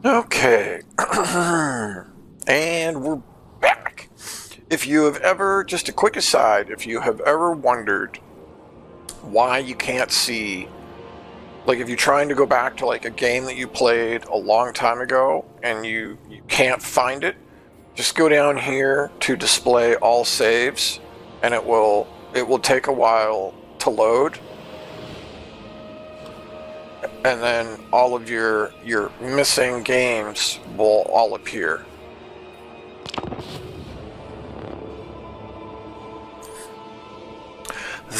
Okay. And we're back. If you have ever, just a quick aside, if you have ever wondered why you can't see, like if you're trying to go back to like a game that you played a long time ago and you can't find it, just go down here to display all saves and it will take a while to load, and then all of your missing games will all appear.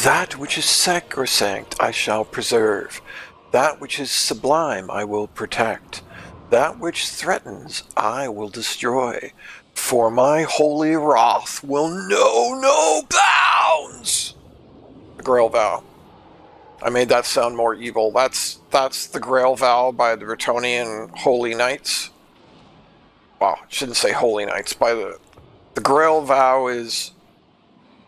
That which is sacrosanct I shall preserve. That which is sublime I will protect. That which threatens I will destroy. For my holy wrath will know no bounds. The Grail Vow. I made that sound more evil. That's the Grail Vow by the Bretonnian Holy Knights. Wow, I shouldn't say Holy Knights. By the Grail Vow is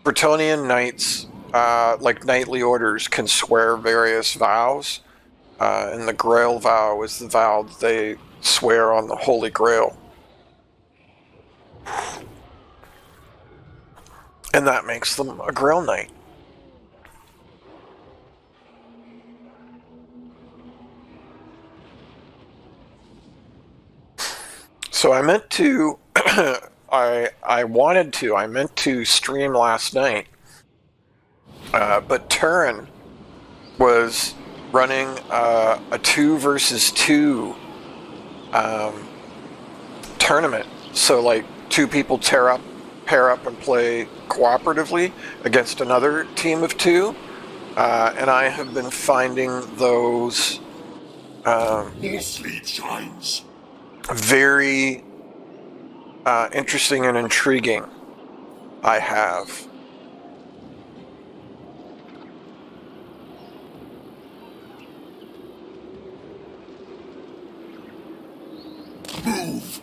Bretonnian knights, like knightly orders, can swear various vows, and the Grail Vow is the vow that they swear on the Holy Grail. And that makes them a Grail Knight. So I meant to, I meant to stream last night, but Turin was running a 2 versus 2 tournament. So like two people pair up and play cooperatively against another team of 2. And I have been finding those More sleep shines. very interesting and intriguing. I have. Move.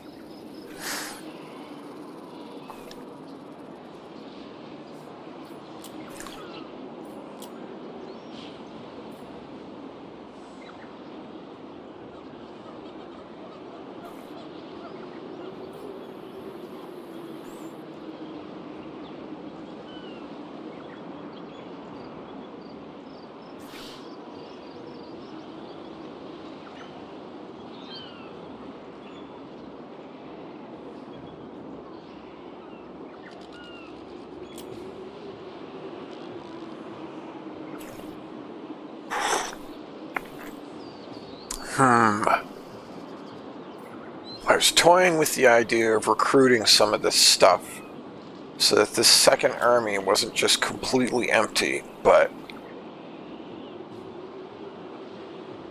I was toying with the idea of recruiting some of this stuff so that this second army wasn't just completely empty, but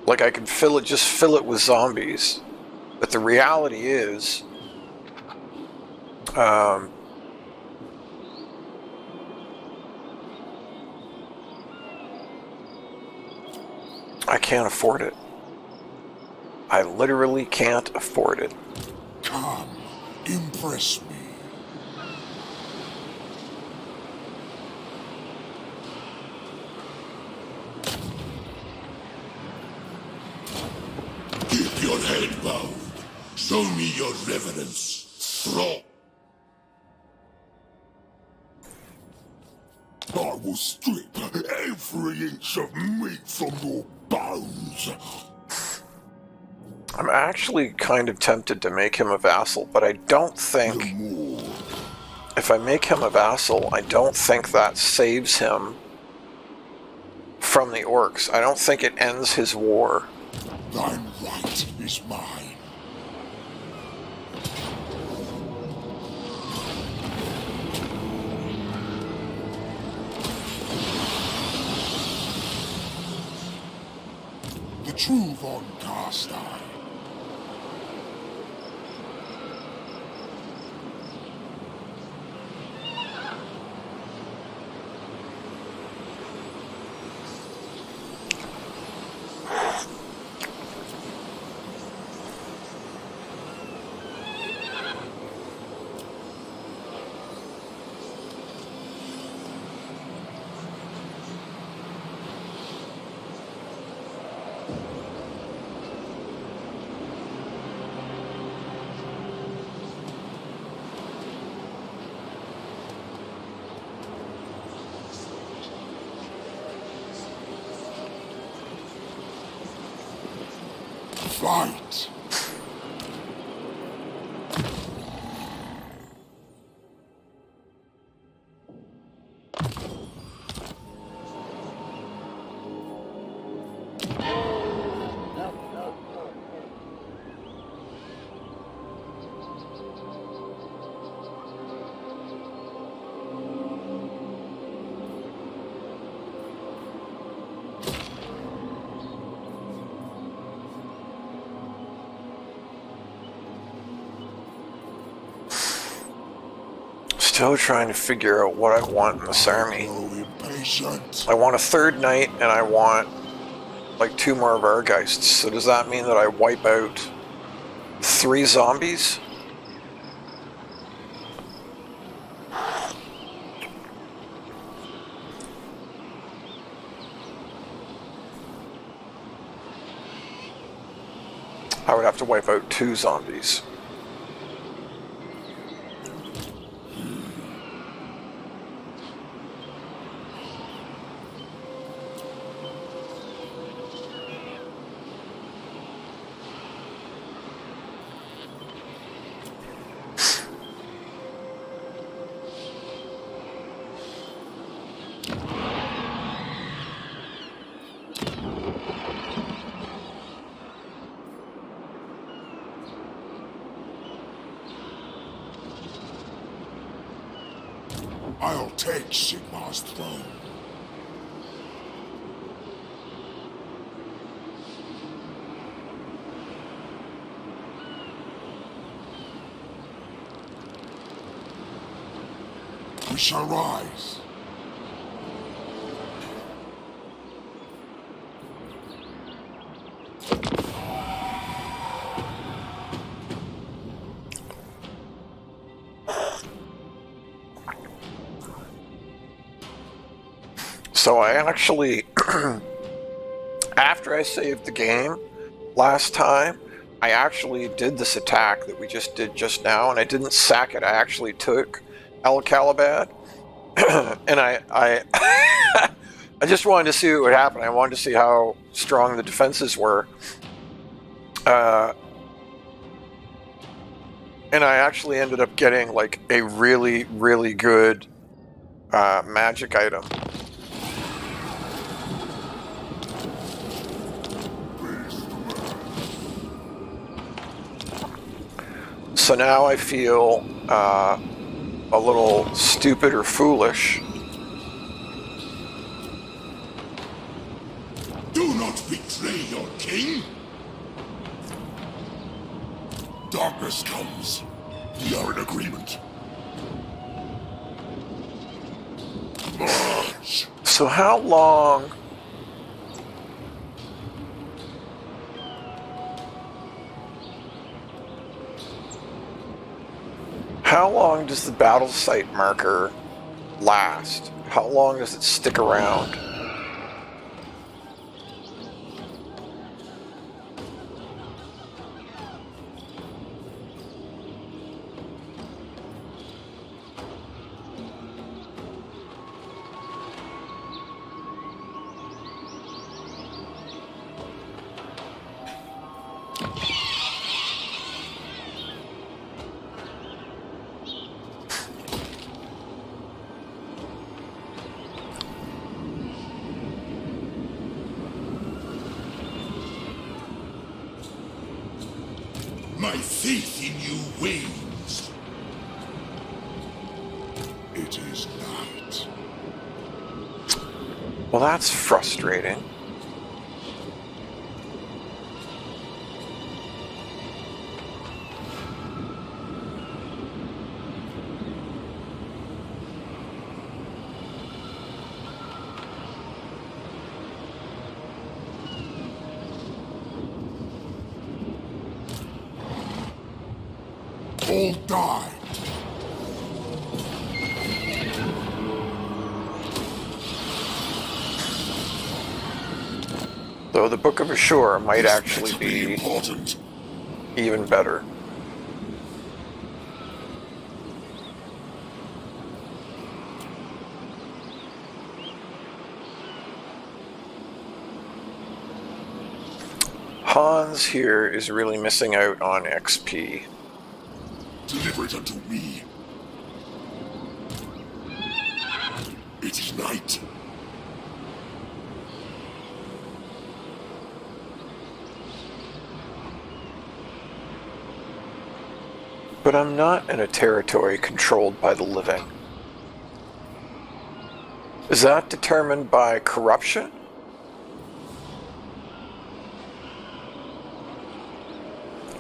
like I could just fill it with zombies. But the reality is, I can't afford it. I literally can't afford it. Come, impress me. Keep your head bowed. Show me your reverence. Throw. I will strip every inch of meat from your bones. I'm actually kind of tempted to make him a vassal, but I don't think, if I make him a vassal, I don't think that saves him from the orcs. I don't think it ends his war. Thine right is mine. The true von Carstein. fight. Still trying to figure out what I want in this army. So impatient. I want a third knight, and I want like 2 more Vargeists. So does that mean that I wipe out 3 zombies? I would have to wipe out 2 zombies. I'll take Sigmar's throne. We shall rise. So I actually, after I saved the game last time, I actually did this attack that we just did just now, and I didn't sack it. I actually took El Calabad, and I I just wanted to see what would happen. I wanted to see how strong the defenses were. And I actually ended up getting like a really, really good magic item. So now I feel a little stupid or foolish. Do not betray your king. Darkness comes. We are in agreement. March. So how long? How long does the battle site marker last? How long does it stick around? My faith in you wanes. It is night. Well, that's frustrating. All died. Though the Book of Ashur might This actually better be important. even better. Hans here is really missing out on XP. Deliver it unto me. It is night. But I'm not in a territory controlled by the living. Is that determined by corruption?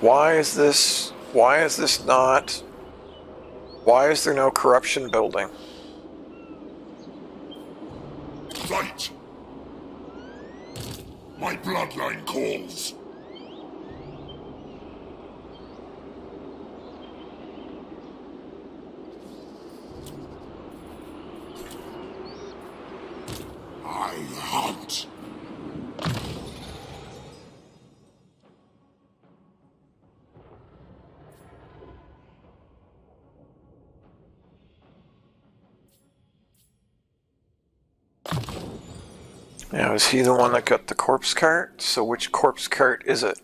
Why is there no corruption building? Right. My bloodline calls. I hunt. Now, is he the one that got the corpse cart? So which corpse cart is it?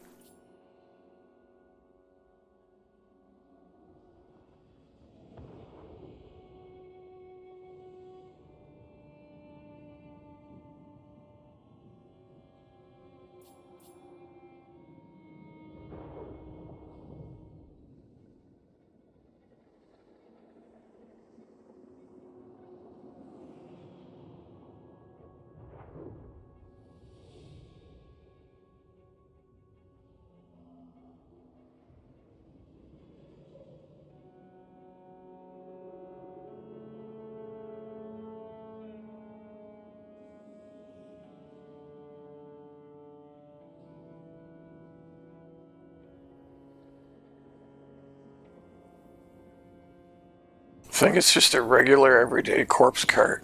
I think it's just a regular everyday corpse cart.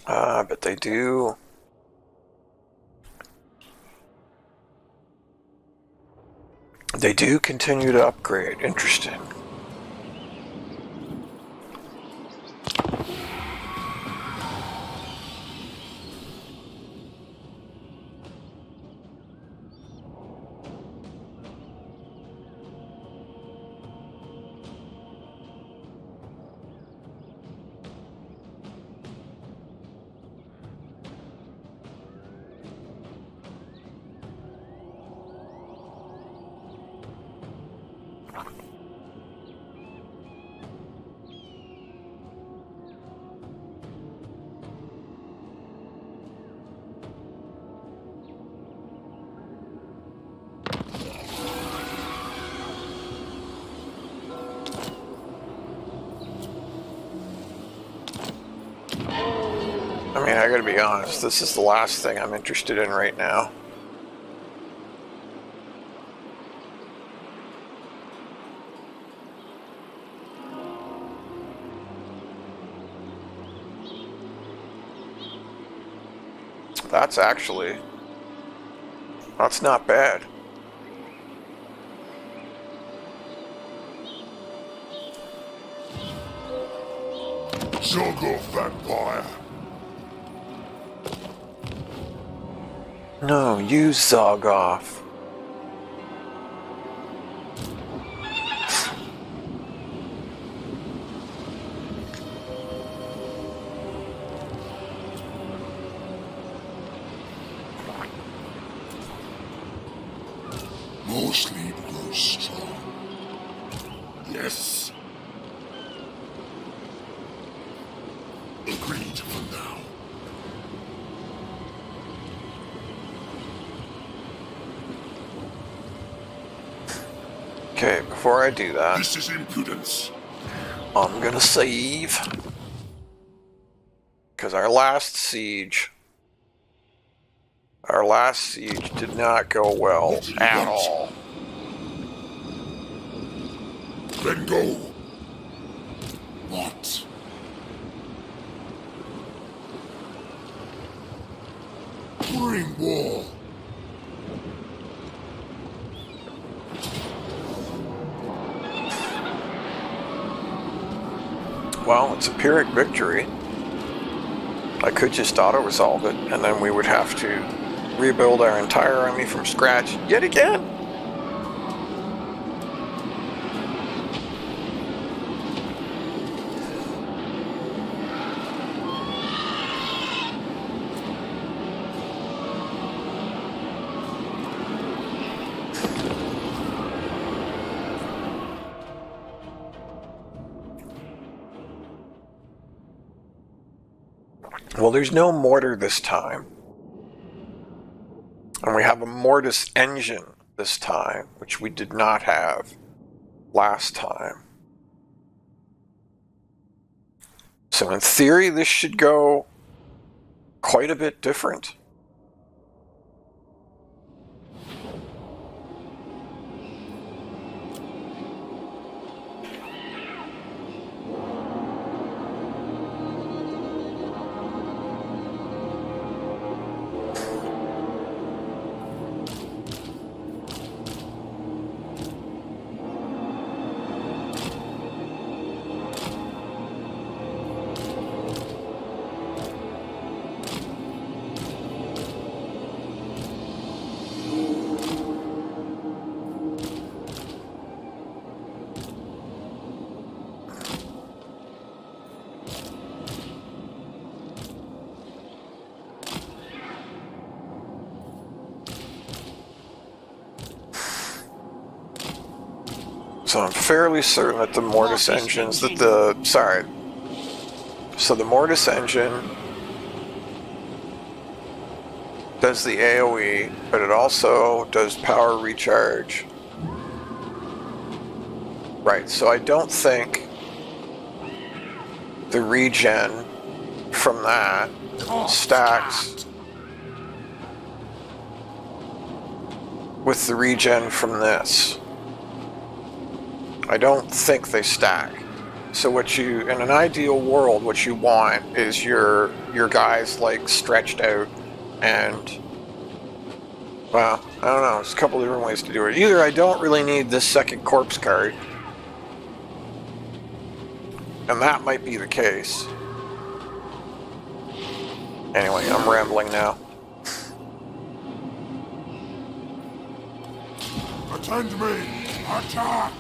But they do... They do continue to upgrade. Interesting. I mean, I gotta be honest, this is the last thing I'm interested in right now. That's not bad. Jog off, vampire. No, you zog off. More sleep grows strong. Yes. Agreed for now. Okay, before I do that, This is impudence. I'm gonna save. Because our last siege did not go well What do you at want? all. Then go. What? Bring war. Well, it's a Pyrrhic victory. I could just auto-resolve it, and then we would have to rebuild our entire army from scratch yet again. Well, there's no mortar this time. And we have a mortise engine this time, which we did not have last time. So in theory, this should go quite a bit different. So I'm fairly certain that the mortise engines, so the mortise engine does the AoE, but it also does power recharge. Right, so I don't think the regen from that stacks with the regen from this. I don't think they stack. So what you, in an ideal world, what you want is your guys like stretched out and, well, I don't know, there's a couple different ways to do it. Either I don't really need this second corpse card, and that might be the case. Anyway, I'm rambling now. Attend me! Attack!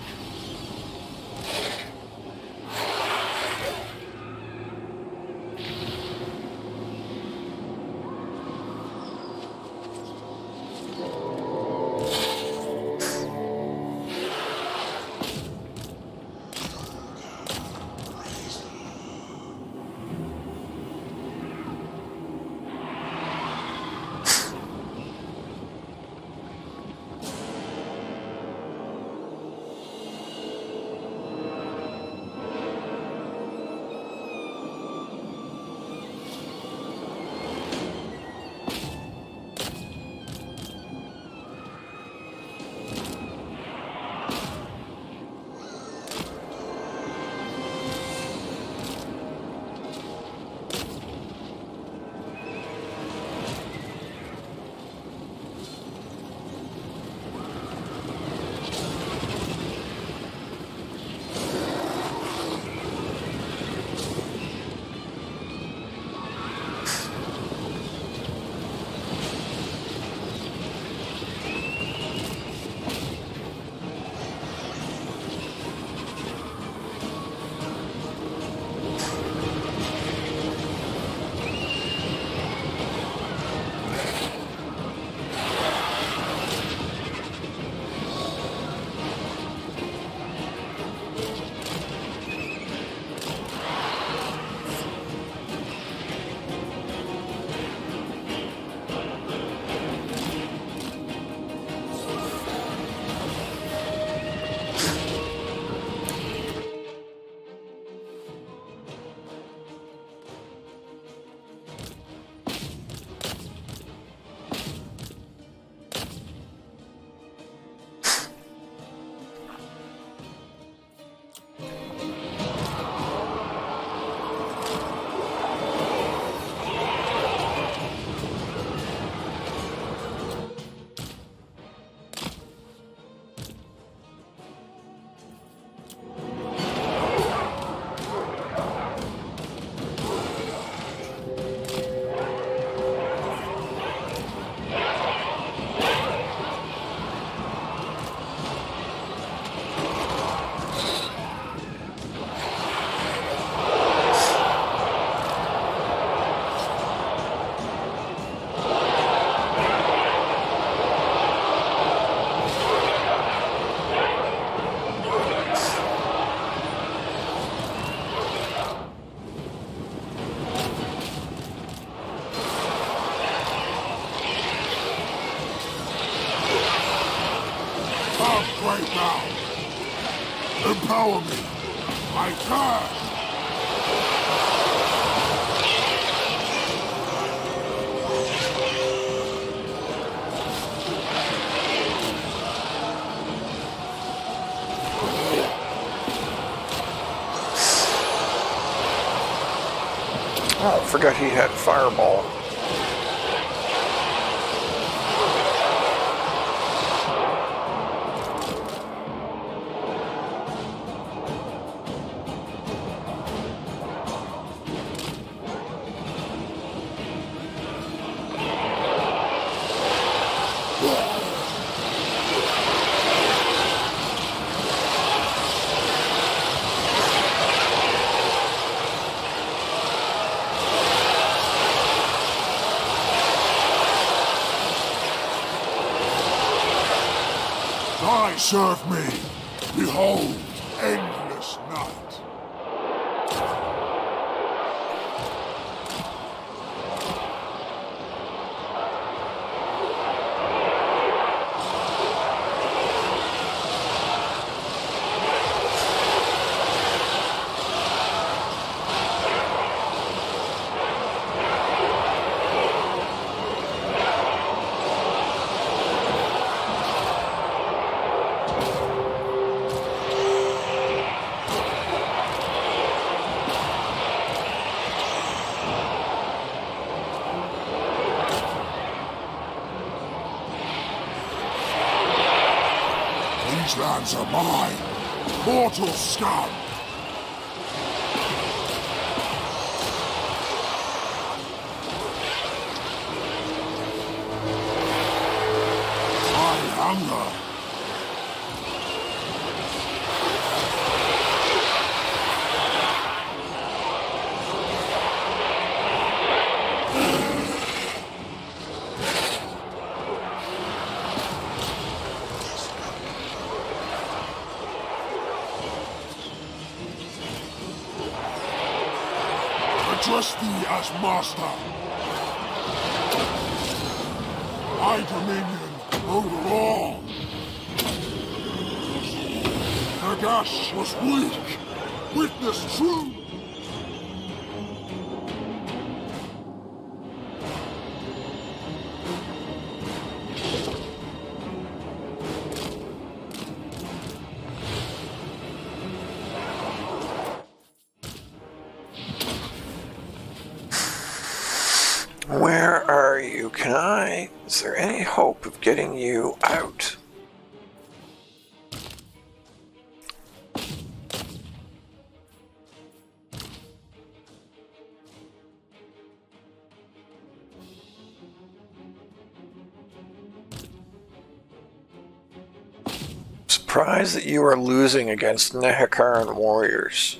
I bow. Empower me. I can. Oh, I forgot he had fireball. Thy serve me. Behold, endless night. These lands are mine, mortal scum! I hunger. Address thee as master. My dominion over all. Nagash was weak. Witness true. Where are you? Is there any hope of getting you out? Surprised that you are losing against Nehekaran warriors.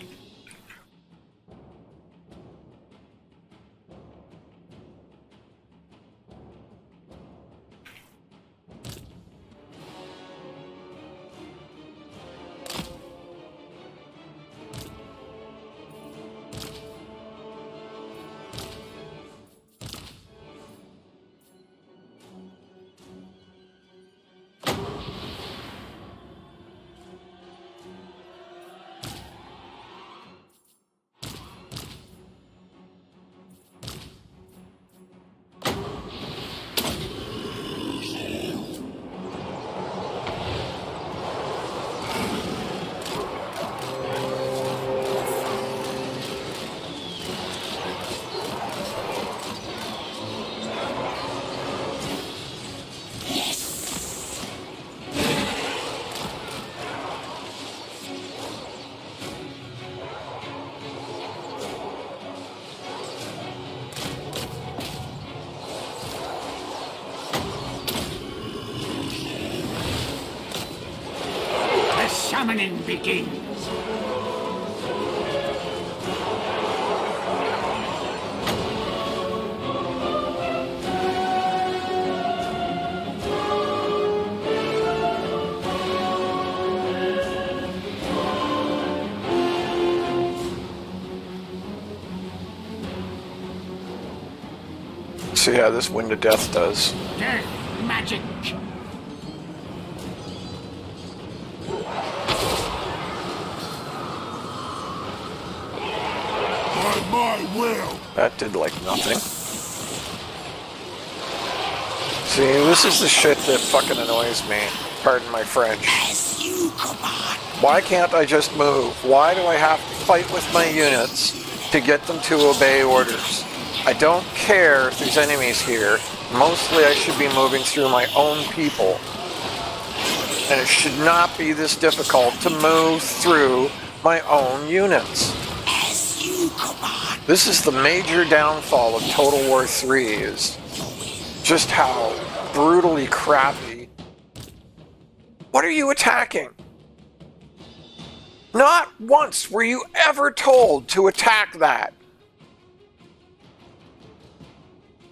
Summoning begins. See how this Wind of Death does. Death magic. I will. That did like nothing. See, this is the shit that fucking annoys me. Pardon my French. As you command. Why can't I just move? Why do I have to fight with my units to get them to obey orders? I don't care if there's enemies here. Mostly I should be moving through my own people. And it should not be this difficult to move through my own units. As you command. This is the major downfall of Total War 3, is just how brutally crappy. What are you attacking? Not once were you ever told to attack that.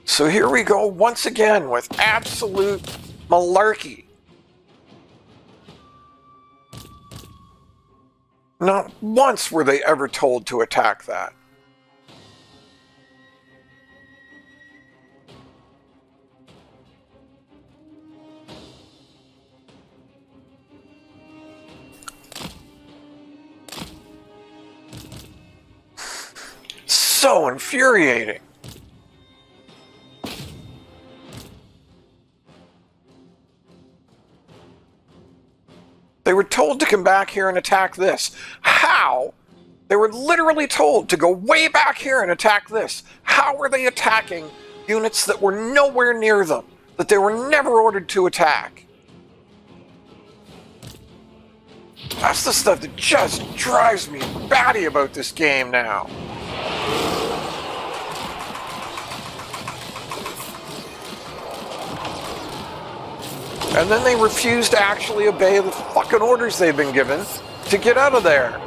So here we go once again with absolute malarkey. Not once were they ever told to attack that. So infuriating. They were told to come back here and attack this. How? They were literally told to go way back here and attack this. How were they attacking units that were nowhere near them, that they were never ordered to attack? That's the stuff that just drives me batty about this game now. And then they refuse to actually obey the fucking orders they've been given to get out of there.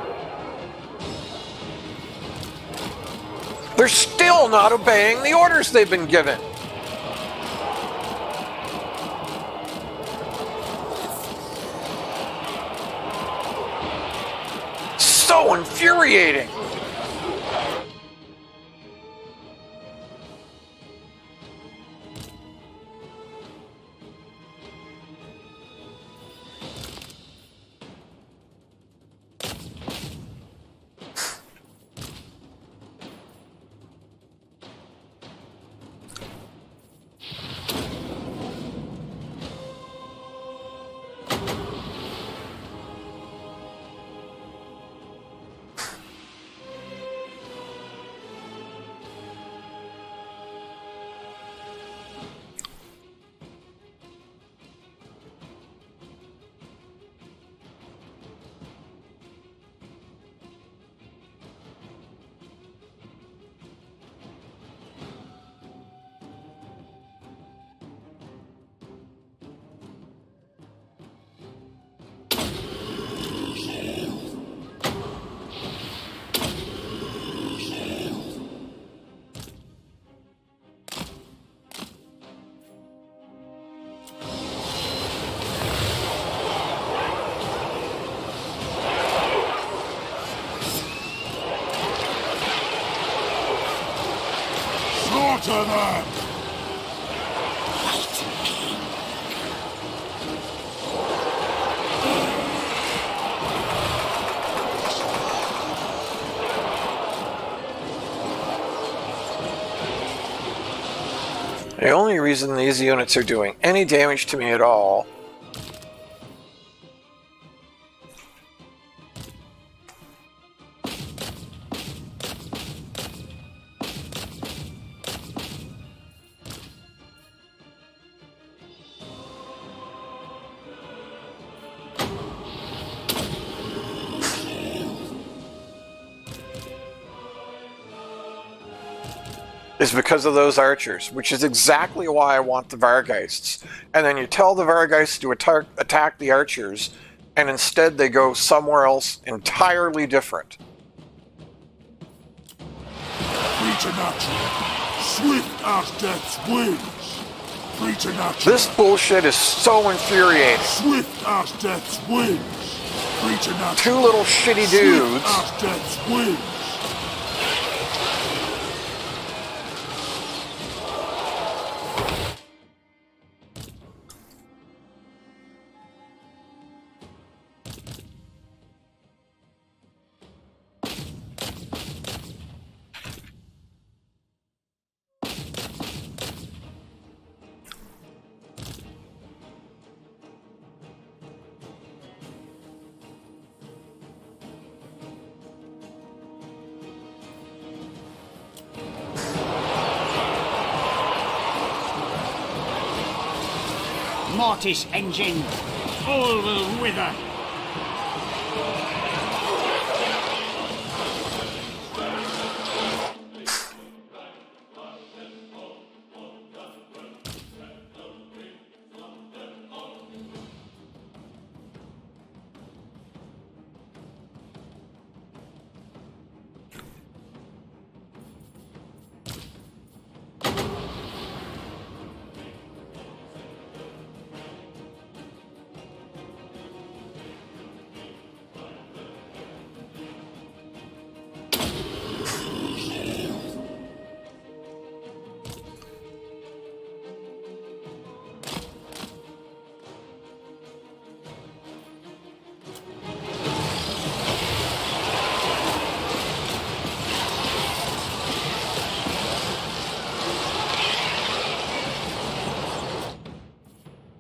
They're still not obeying the orders they've been given. So infuriating. Slaughter them! The only reason these units are doing any damage to me at all is because of those archers, which is exactly why I want the Vargeists. And then you tell the Vargeists to attack the archers, and instead they go somewhere else entirely different. Preternatural. Swift as death's wings. Preternatural. This bullshit is so infuriating. Swift as death's wings. Preternatural. Two little shitty dudes. Swift as death's wings. Mortis engine. All will wither.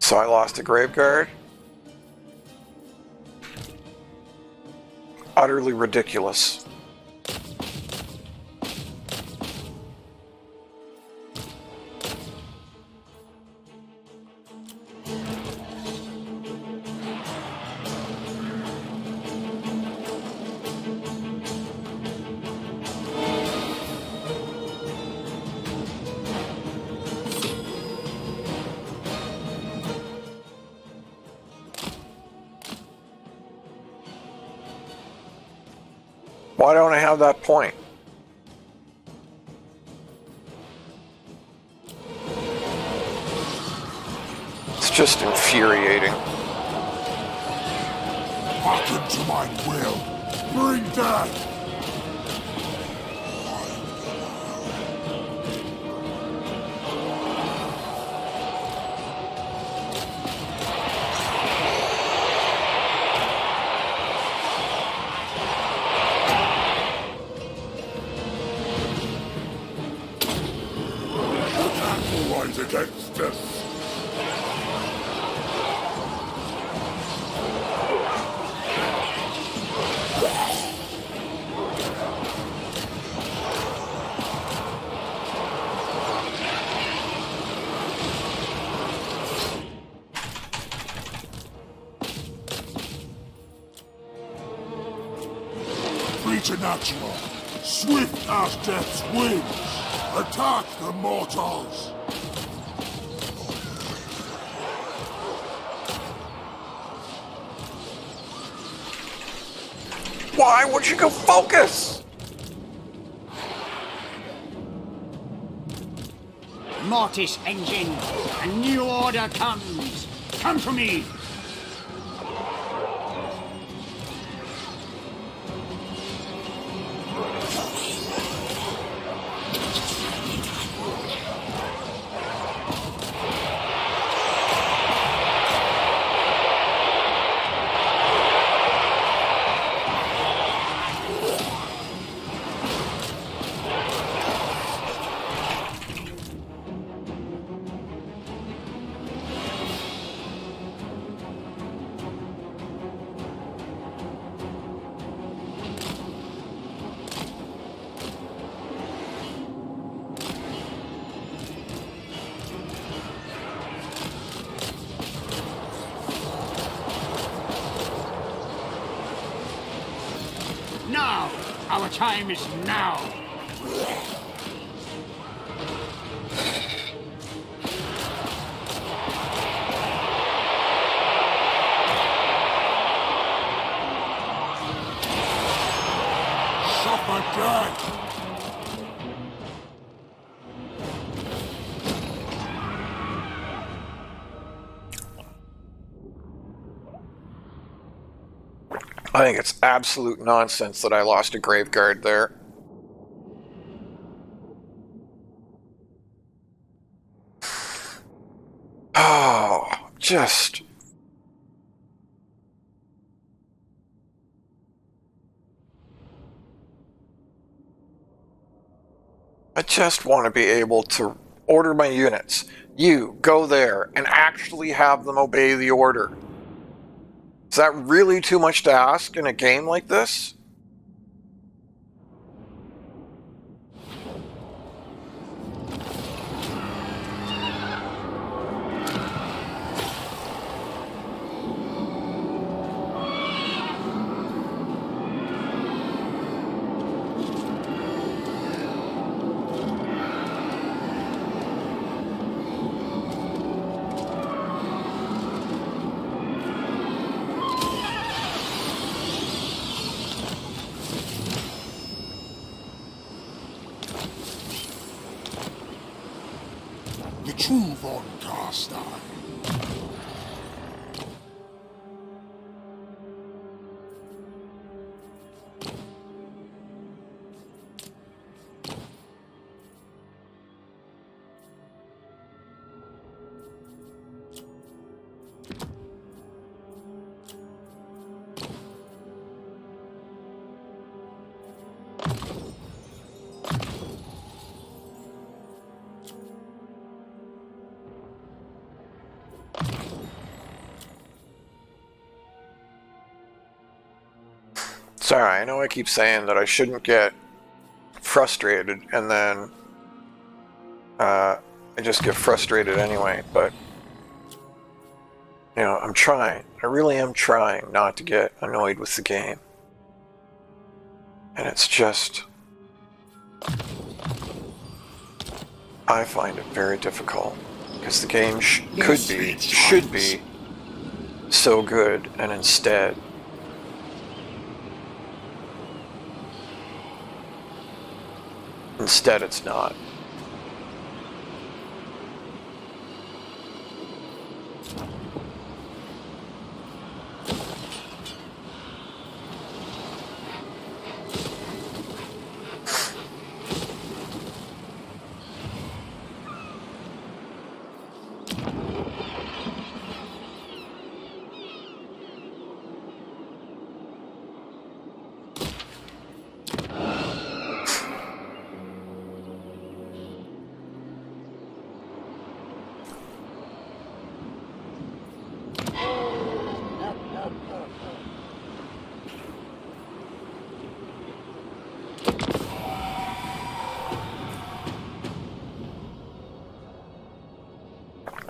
So I lost a Graveguard? Utterly ridiculous. Why don't I have that point? It's just infuriating. Hearken to my will. Bring death. Rise against this. Preternatural, swift as death's wings, attack the mortals! Why would you go focus? Mortis engine. A new order comes. Come to me. Now! Our time is now! Suffer death! I think it's absolute nonsense that I lost a Graveguard there. Oh, just... I just want to be able to order my units. You, go there, and actually have them obey the order. Is that really too much to ask in a game like this? von Carstein. Sorry, I know I keep saying that I shouldn't get frustrated, and then I just get frustrated anyway, but you know, I'm trying. I really am trying not to get annoyed with the game. And it's just, I find it very difficult, because the game should be so good, and instead it's not.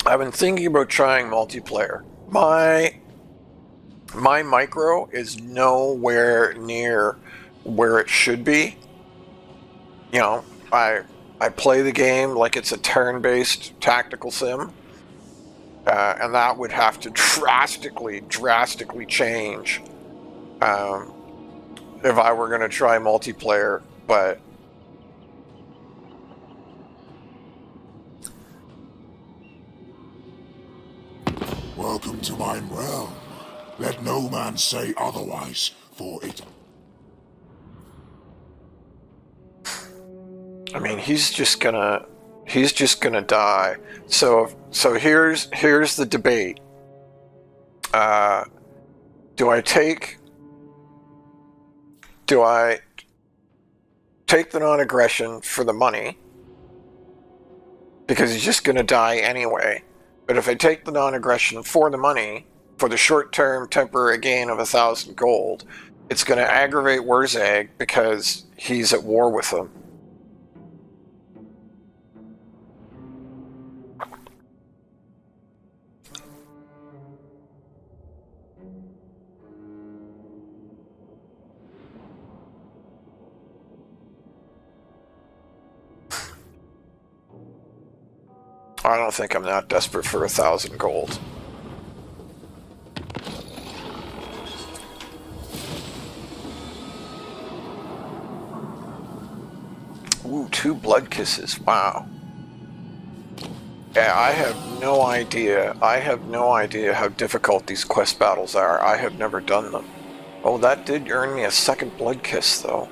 I've been thinking about trying multiplayer. My micro is nowhere near where it should be. You know, I play the game like it's a turn-based tactical sim, and that would have to drastically change if I were going to try multiplayer, but Welcome to my realm. Let no man say otherwise, for it... I mean, he's just gonna die. So here's the debate. Do I take the non-aggression for the money? Because he's just gonna die anyway. But if I take the non-aggression for the money, for the short-term temporary gain of 1,000 gold, it's gonna aggravate Wurzag because he's at war with them. I don't think I'm that desperate for 1,000 gold. Ooh, 2 blood kisses. Wow. Yeah, I have no idea. I have no idea how difficult these quest battles are. I have never done them. Oh, that did earn me a 2nd blood kiss, though.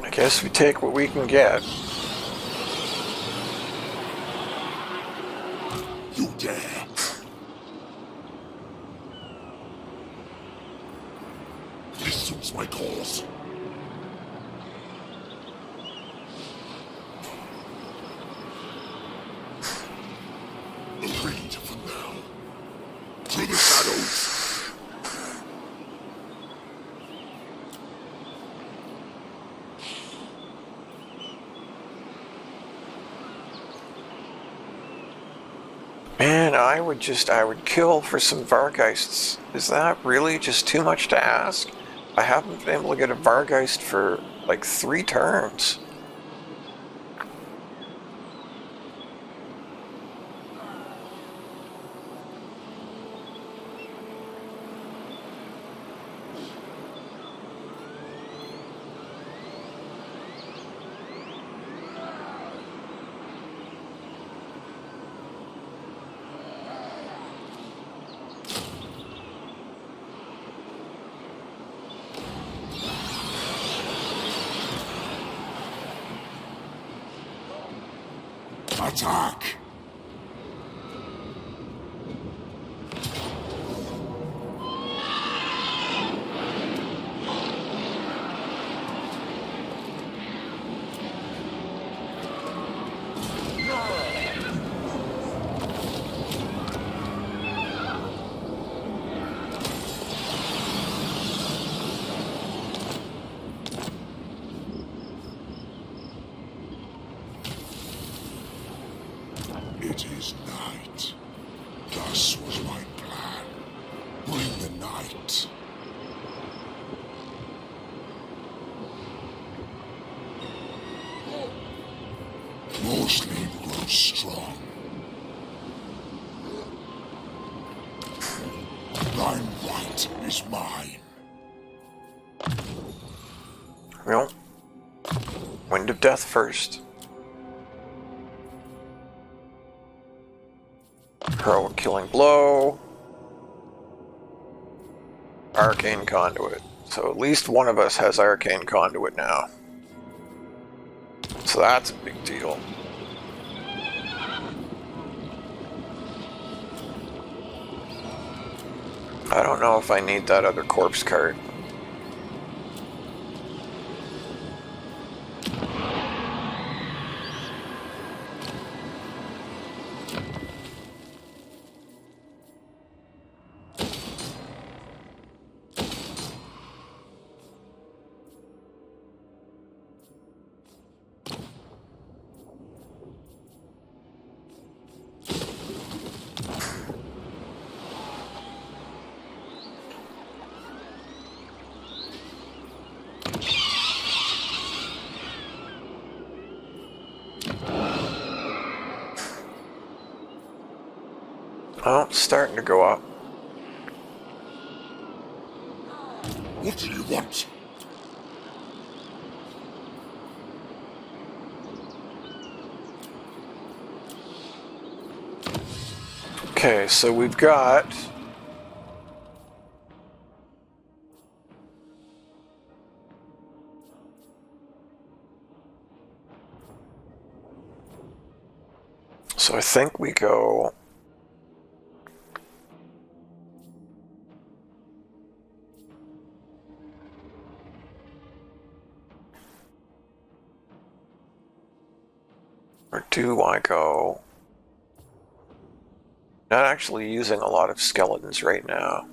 I guess we take what we can get. You dare! This suits my cause. Agreed for now. To the shadows! Man, I would kill for some Vargeists. Is that really just too much to ask? I haven't been able to get a Vargeist for like 3 turns. Attack! It is night. Thus was my plan. Bring the night. More sleep grows strong. Thine right is mine. Well, Wind of Death first. Hurl a killing blow. Arcane Conduit. So at least one of us has Arcane Conduit now. So that's a big deal. I don't know if I need that other corpse card. Oh, it's starting to go up. What do you want? Okay, so we've got... So I think we go... Or do I go... Not actually using a lot of skeletons right now.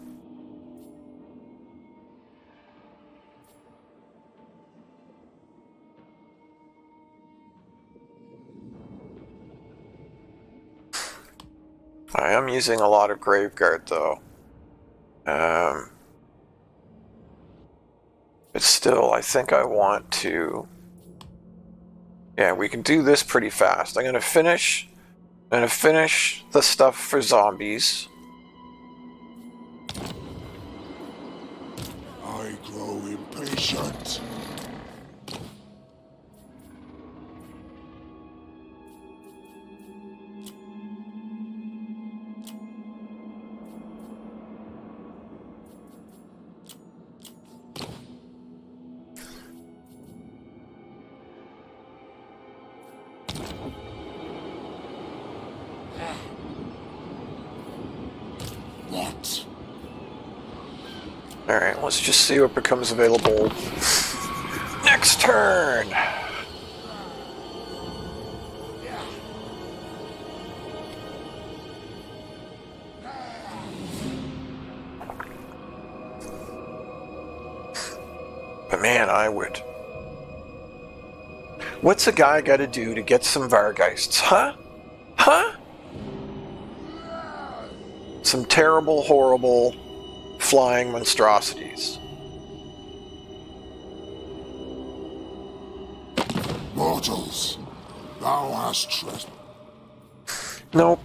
I am using a lot of Graveguard though. But still, I think I want to... Yeah, we can do this pretty fast. I'm gonna finish the stuff for zombies. I grow impatient. What? Alright, let's just see what becomes available next turn. But man, I would. What's a guy gotta do to get some Vargeists, huh? Huh? some terrible, horrible flying monstrosities. Mortals, thou hast trespassed. Nope.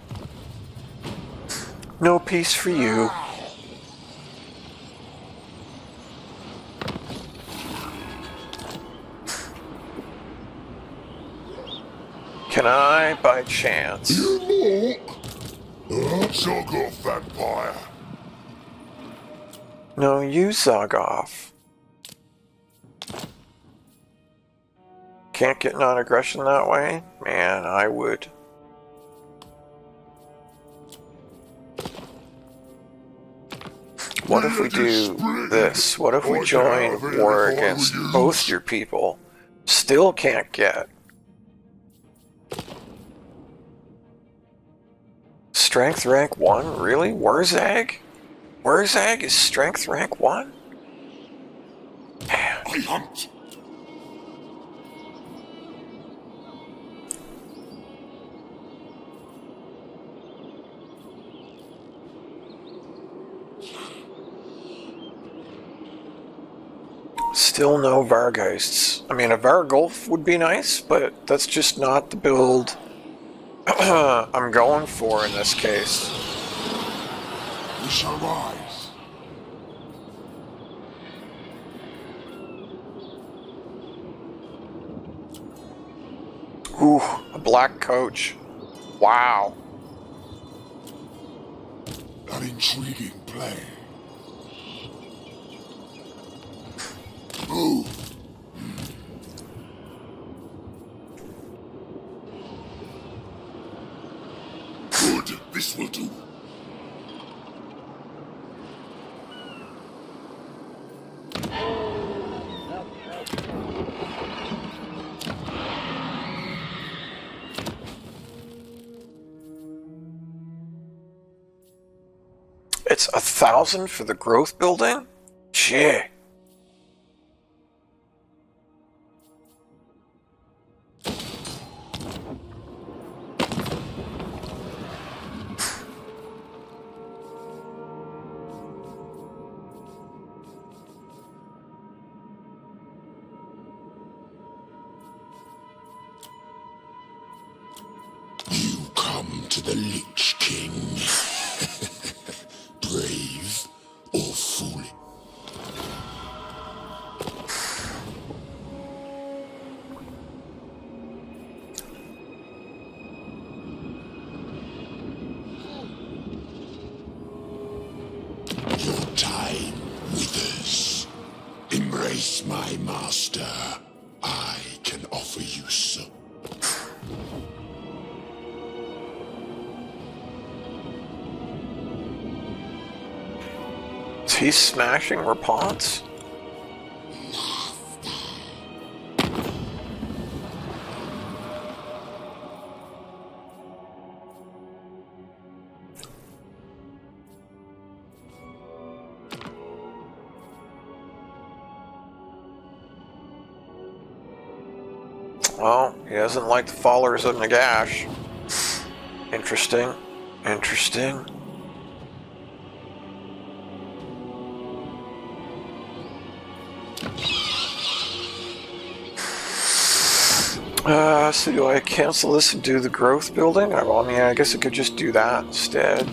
No peace for you. Can I, by chance... You look! Suck off, vampire! No, you zog off. Can't get non-aggression that way? Man, I would. What if we do this? What if we join war against both your people? Still can't get. Strength rank 1? Really? Wurzag? Wurzag is strength rank 1? Man. I hunt! Still no Vargeists. I mean, a Vargulf would be nice, but that's just not the build I'm going for in this case. We shall rise. Ooh, a black coach. Wow. An intriguing play. Move. Good, this will do. It's 1,000 for the growth building? Shit. You come to the Lich King. Brave or foolish? Your time withers. Embrace my master. I can offer you so. Is he smashing Raponce? Well, he doesn't like the followers of Nagash. Interesting. Interesting. So do I cancel this and do the growth building? I mean, I guess I could just do that instead.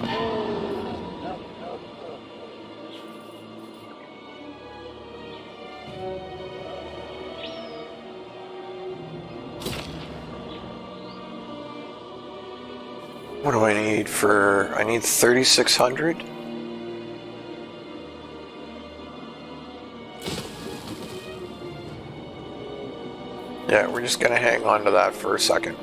What do I need for... I need 3,600? Yeah, we're just gonna hang on to that for a second.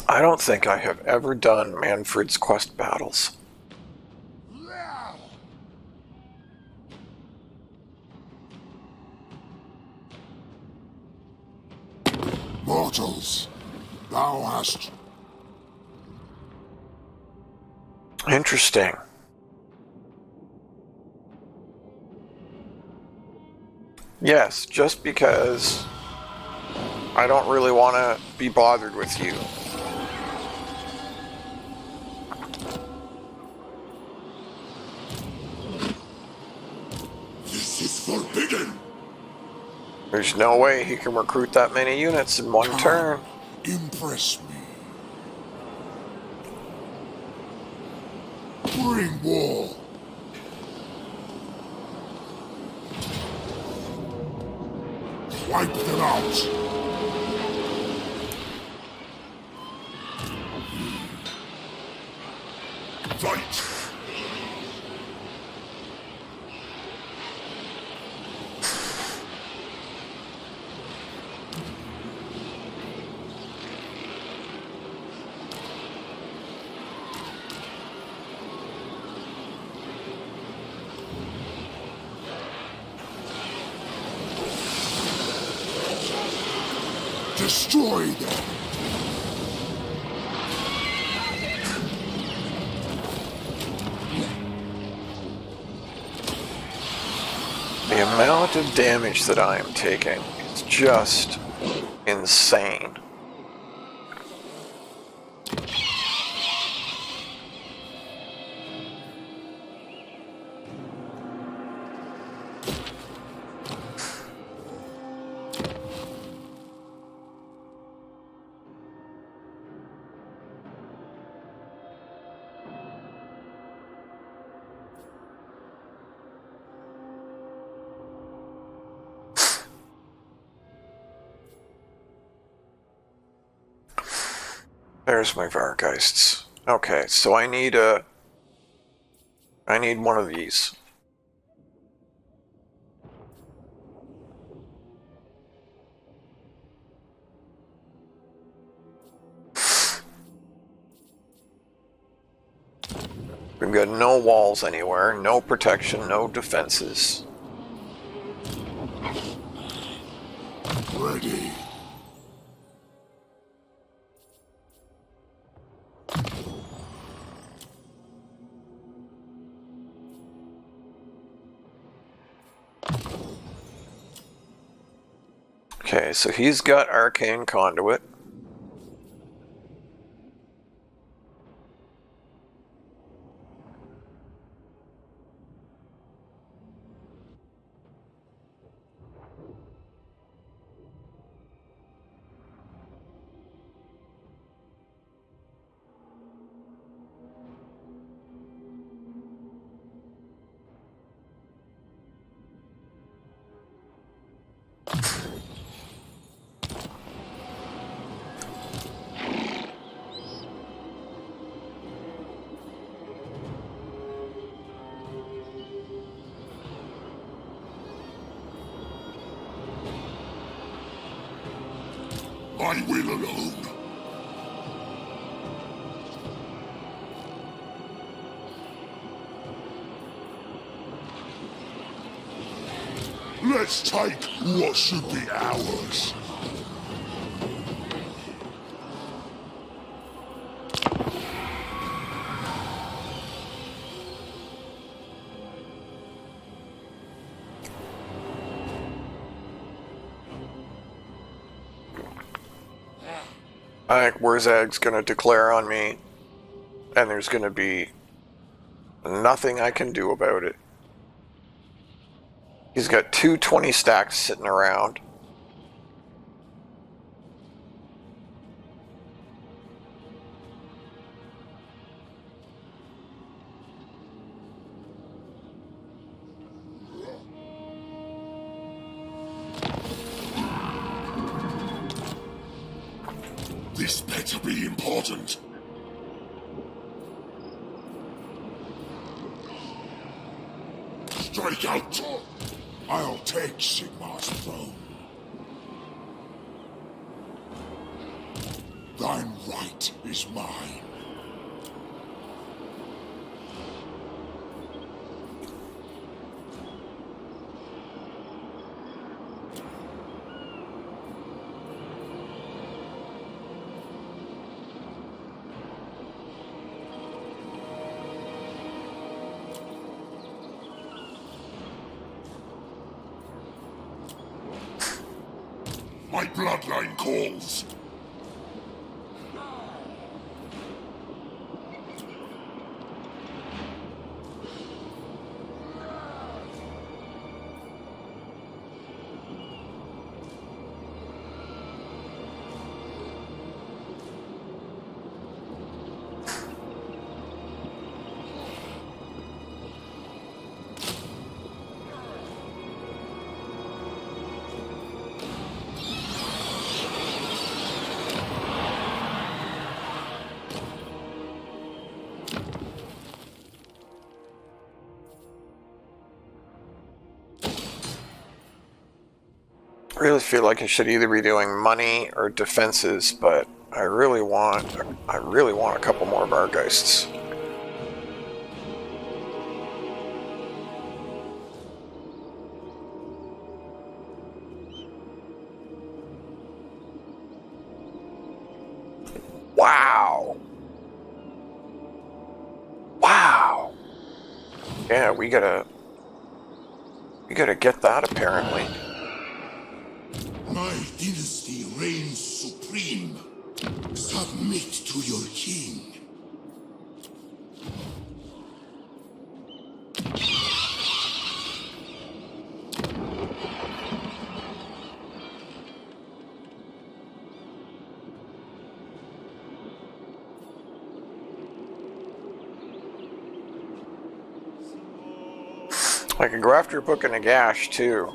I don't think I have ever done Mannfred's quest battles. mortals. Thou hast... Interesting. Yes, just because I don't really want to be bothered with you. This is forbidden! There's no way he can recruit that many units in one turn. Impress me. Bring war. Wipe them out. Fight. Destroy them! The amount of damage that I am taking is just insane. There's my Vargeists. Okay, so I need one of these. We've got no walls anywhere, no protection, no defenses. Ready. Okay, so he's got Arcane Conduit. I will alone. Let's take what should be ours. I think Wurzag's gonna declare on me, and there's gonna be nothing I can do about it. He's got 220 stacks sitting around. This better be important. Strike out! I'll take Sigmar's throne. Thine right is mine. My bloodline calls. I really feel like I should either be doing money or defenses, but I really want a couple more Vargeists. Wow. Wow. Yeah, we gotta get that apparently. My dynasty reigns supreme. Submit to your king. I could go after a book and a gash too.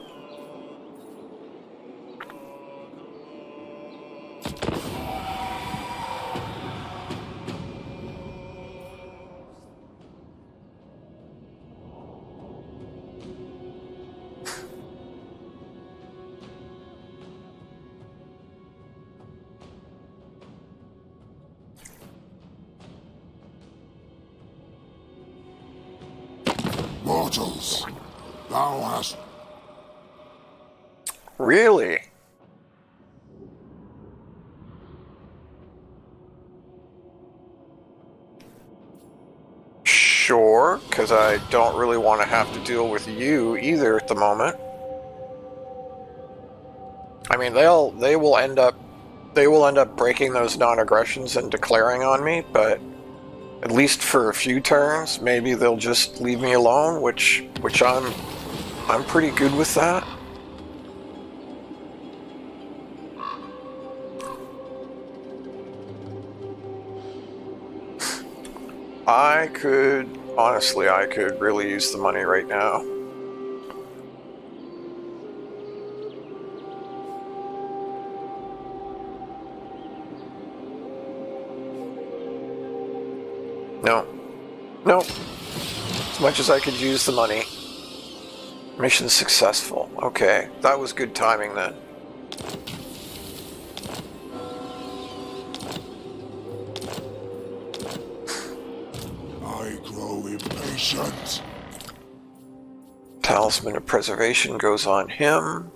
Mortals, thou hast... Really? Sure, because I don't really want to have to deal with you either at the moment. I mean, they will end up breaking those non-aggressions and declaring on me, but at least for a few turns, maybe they'll just leave me alone, which I'm pretty good with that. Honestly, I could really use the money right now. No. No. As much as I could use the money. Mission successful. Okay, that was good timing then. I grow impatient. Talisman of Preservation goes on him.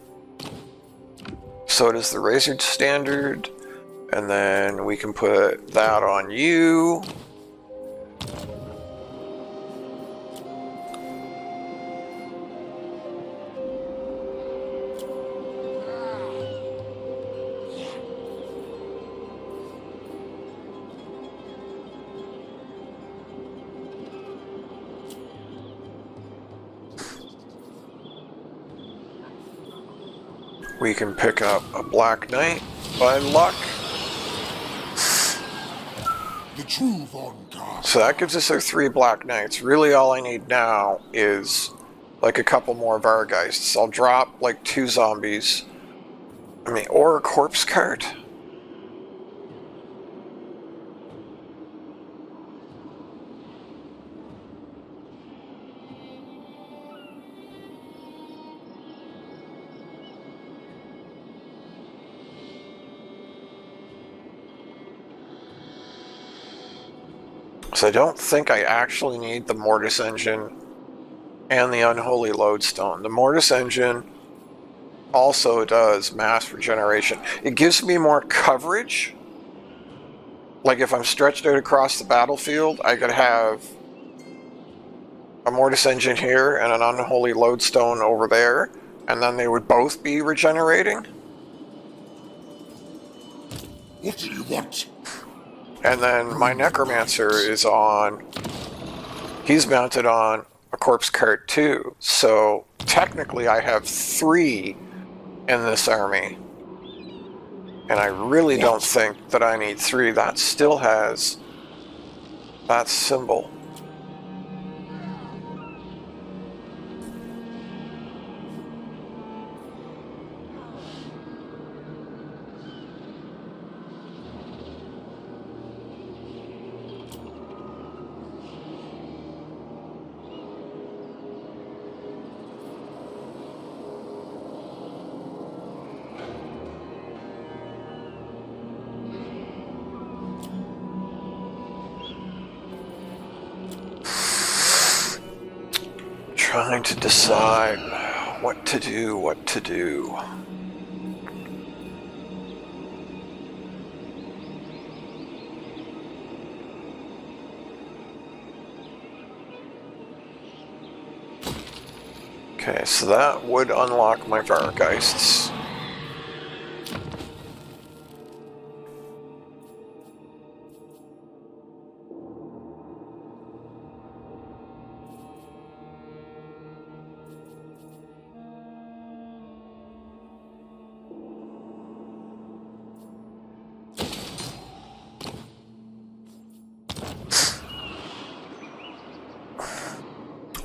So does the Razored Standard. And then we can put that on you. We can pick up a Black Knight by luck. The true Von Carstein. So that gives us our 3 Black Knights. Really all I need now is like a couple more Vargeists. I'll drop like 2 zombies. I mean, or a corpse cart. So I don't think I actually need the Mortis Engine and the Unholy Lodestone. The Mortis Engine also does mass regeneration. It gives me more coverage. Like if I'm stretched out across the battlefield, I could have a Mortis Engine here and an Unholy Lodestone over there, and then they would both be regenerating. What do you want? And then my necromancer is on... He's mounted on a corpse cart too. So technically I have 3 in this army. And I really don't think that I need 3. That still has that symbol. Trying to decide what to do. Okay, so that would unlock my Vargeists.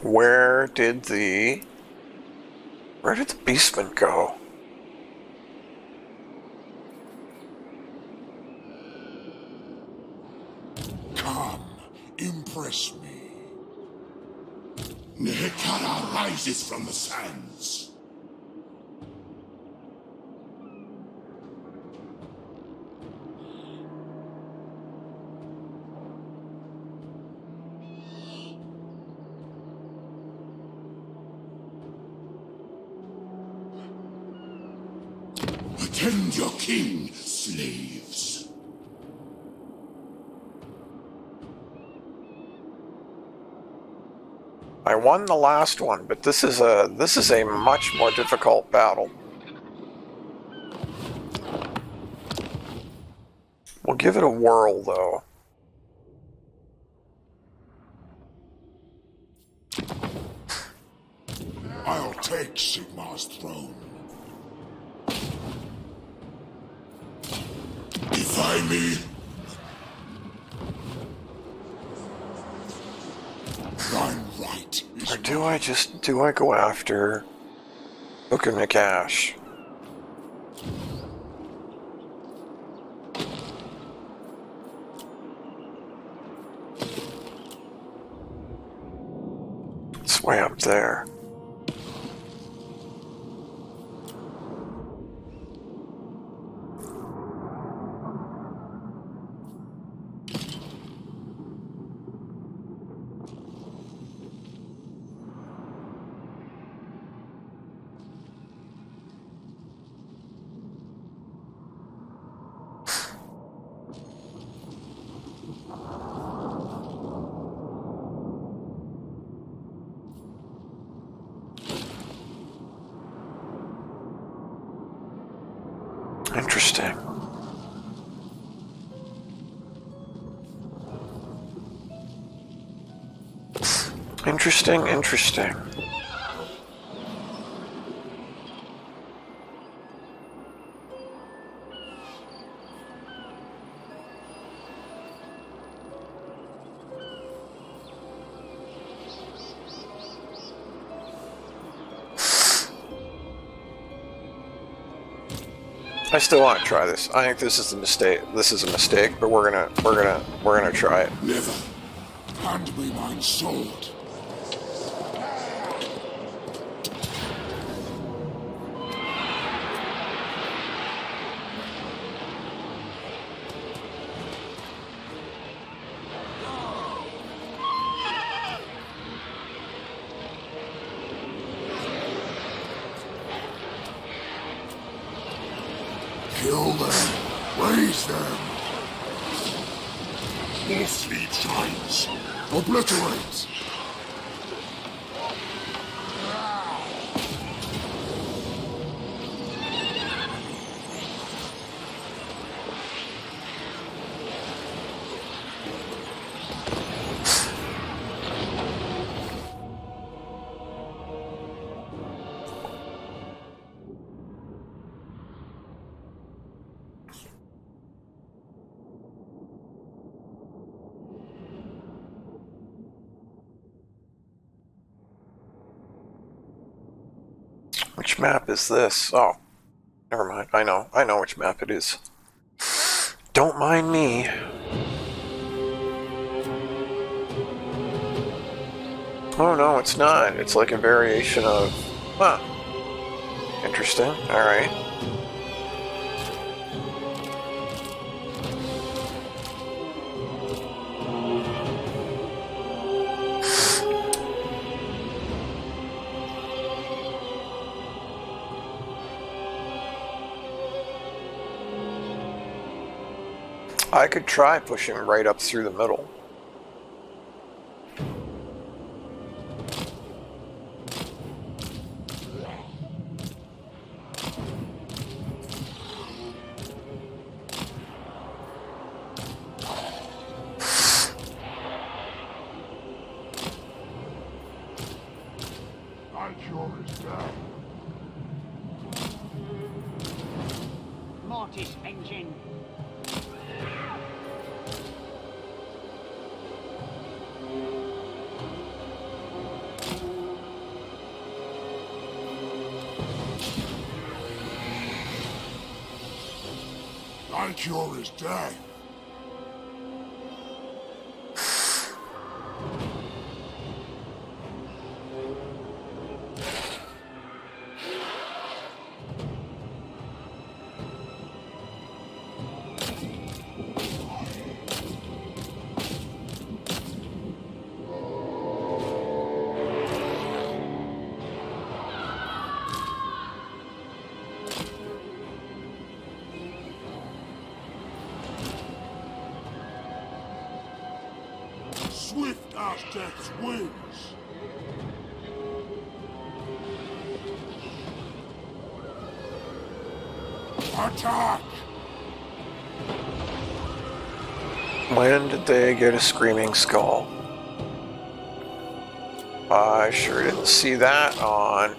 Where did the beastman go? Come, impress me. Nehekara rises from the sands. Attend your king, slaves. I won the last one, but this is a much more difficult battle. We'll give it a whirl, though. I'll take Sigmar's throne. Defy me. Thine right is Or do I go after Book of Nakash? It's way up there. Interesting. Interesting. I still want to try this. I think this is a mistake. But we're gonna try it. Never. Hand me mine sword. Kill them. Raise them. More fleet giants. Obliterate. Which map is this? Oh, never mind. I know which map it is. Don't mind me. Oh no, it's not. It's like a variation of... Huh. Interesting. Alright. I could try pushing right up through the middle. Mortis engine. My cure is death. Swift as death's wings. Attack! When did they get a screaming skull? I sure didn't see that on.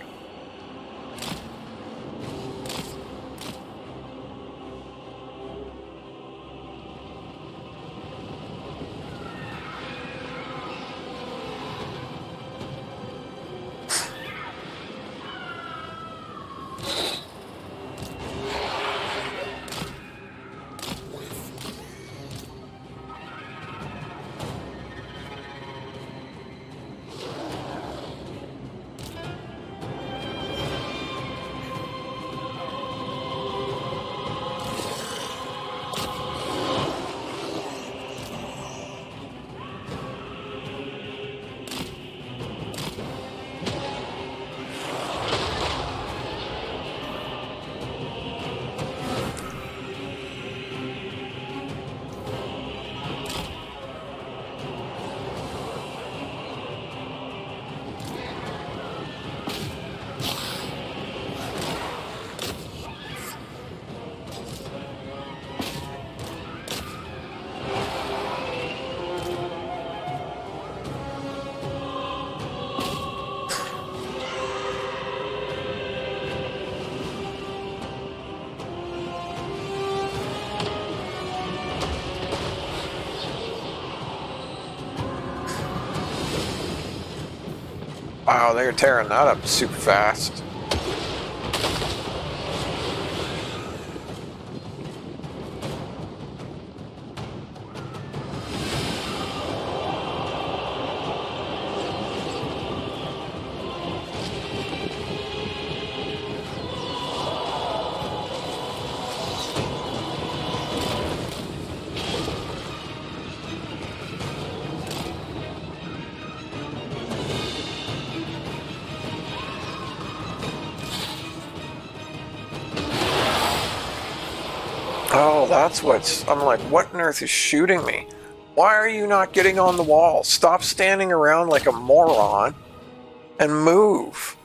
Wow, they're tearing that up super fast. Oh, that's what's... I'm like, what on earth is shooting me? Why are you not getting on the wall? Stop standing around like a moron and move.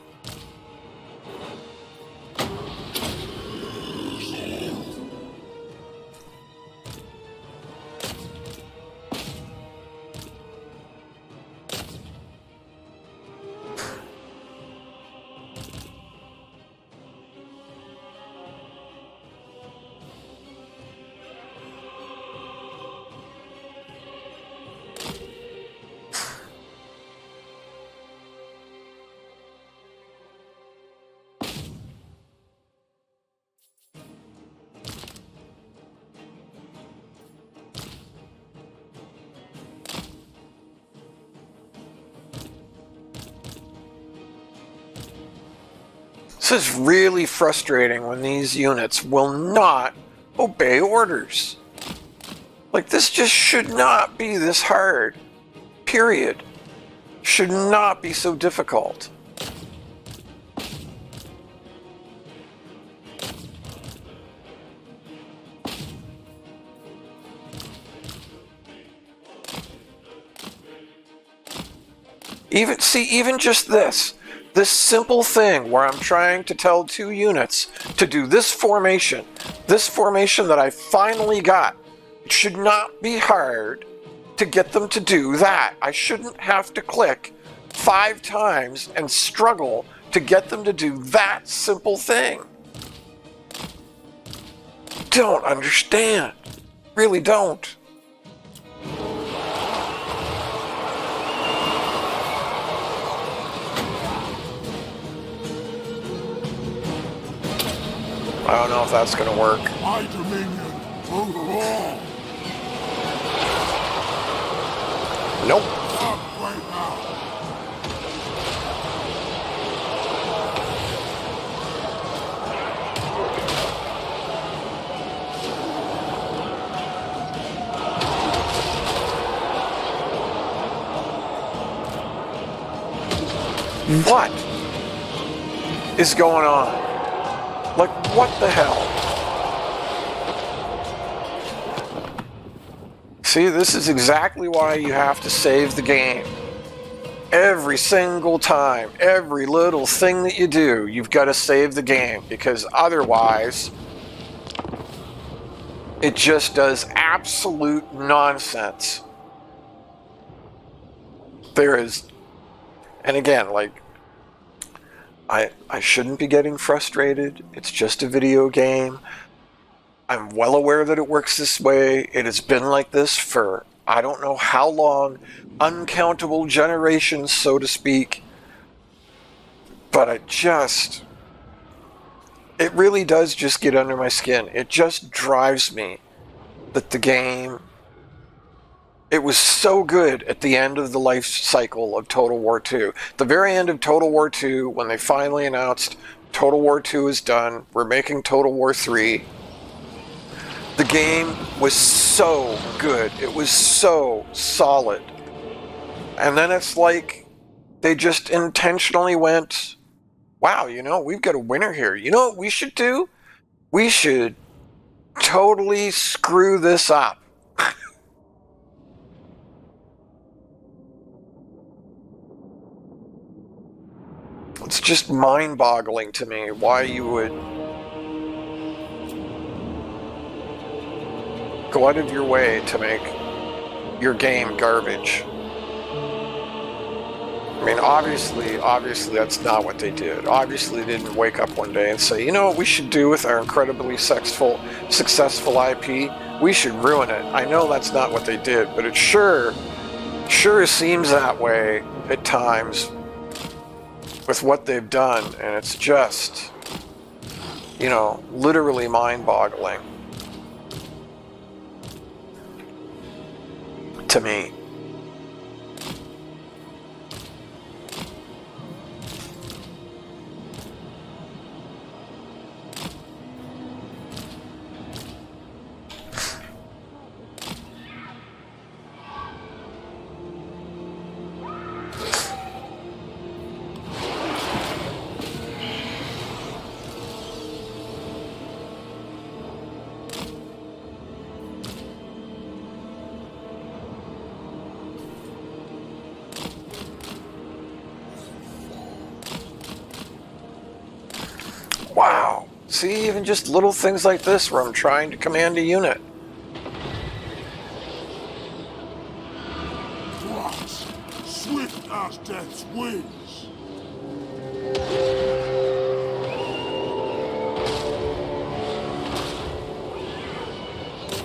This is really frustrating when these units will not obey orders. Like, this just should not be this hard. Period. Should not be so difficult. Even just this simple thing where I'm trying to tell two units to do this formation that I finally got, it should not be hard to get them to do that. I shouldn't have to click 5 times and struggle to get them to do that simple thing. Don't understand. Really don't. I don't know if that's going to work. My dominion over all. Nope. Stop right now. What is going on? Like, what the hell? See, this is exactly why you have to save the game. Every single time, every little thing that you do, you've got to save the game, because otherwise, it just does absolute nonsense. There is, and again, like, I shouldn't be getting frustrated. It's just a video game. I'm well aware that it works this way. It has been like this for I don't know how long, uncountable generations, so to speak. But it really does just get under my skin. It just drives me that the game, it was so good at the end of the life cycle of Total War II. The very end of Total War II, when they finally announced Total War II is done, we're making Total War III. The game was so good. It was so solid. And then it's like they just intentionally went, wow, we've got a winner here. You know what we should do? We should totally screw this up. It's just mind-boggling to me why you would go out of your way to make your game garbage. I mean, obviously that's not what they did. Obviously they didn't wake up one day and say, you know what we should do with our incredibly successful IP? We should ruin it. I know that's not what they did, but it sure seems that way at times with what they've done, and it's just, literally mind-boggling to me. Wow. See, even just little things like this where I'm trying to command a unit. What? Swift as death's wings.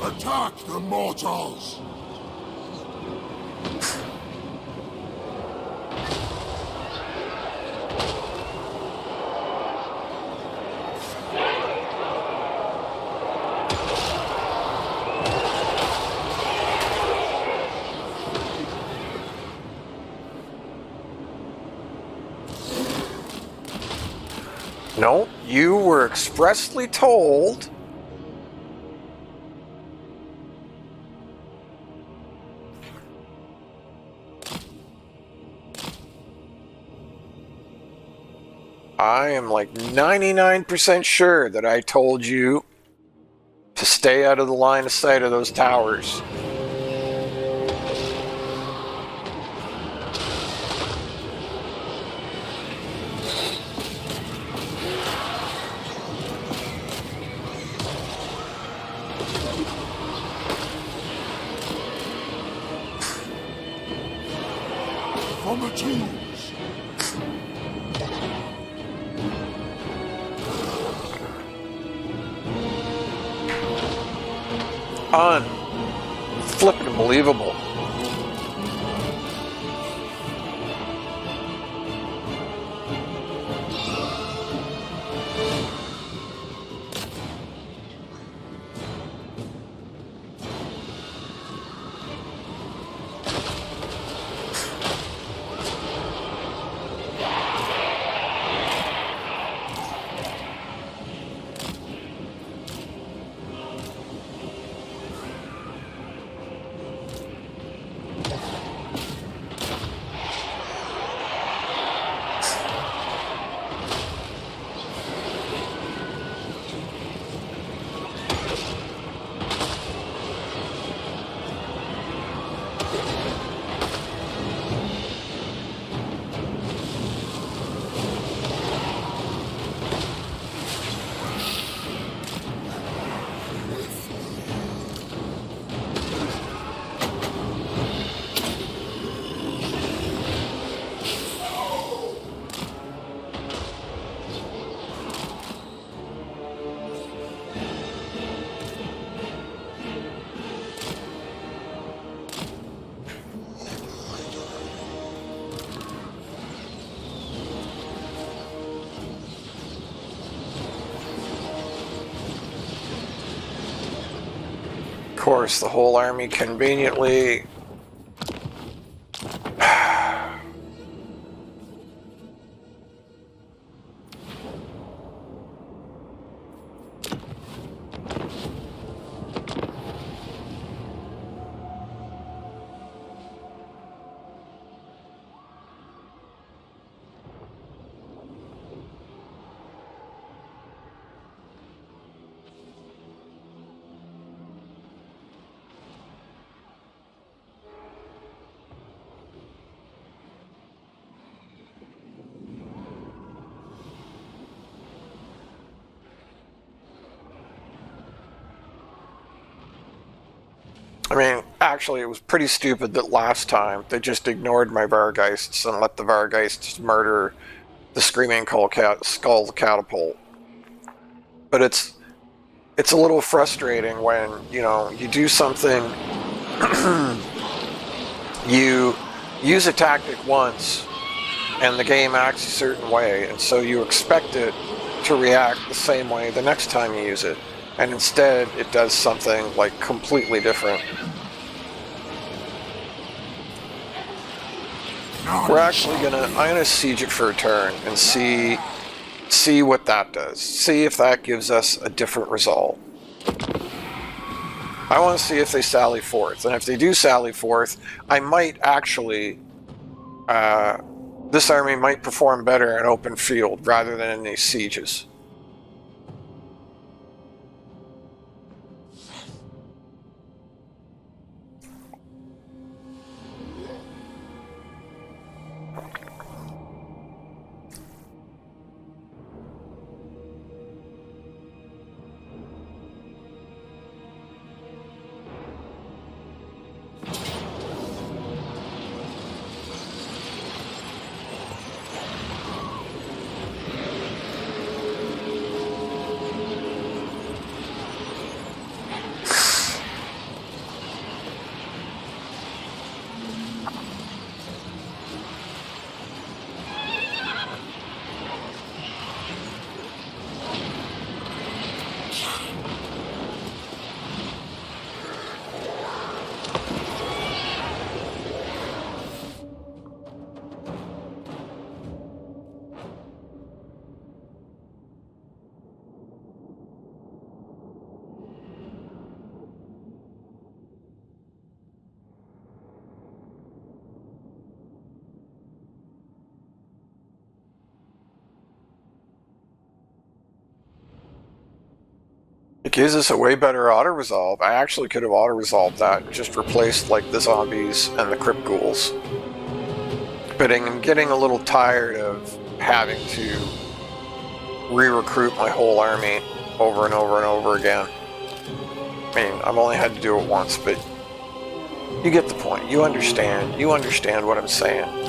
Attack the mortals! No, you were expressly told. I am like 99% sure that I told you to stay out of the line of sight of those towers. On the tools! Flippin' unbelievable. Of course, the whole army conveniently... I mean, actually, it was pretty stupid that last time they just ignored my Vargeists and let the Vargeists murder the Screaming Skull Catapult. But it's a little frustrating when, you know, you do something, you use a tactic once, and the game acts a certain way, and so you expect it to react the same way the next time you use it. And instead, it does something, like, completely different. I'm gonna siege it for a turn and see what that does. See if that gives us a different result. I want to see if they sally forth. And if they do sally forth, I might actually... this army might perform better in open field rather than in these sieges. It gives us a way better auto-resolve. I actually could have auto-resolved that and just replaced like the zombies and the crypt ghouls. But I'm getting a little tired of having to re-recruit my whole army over and over and over again. I mean, I've only had to do it once, but you get the point. You understand. You understand what I'm saying.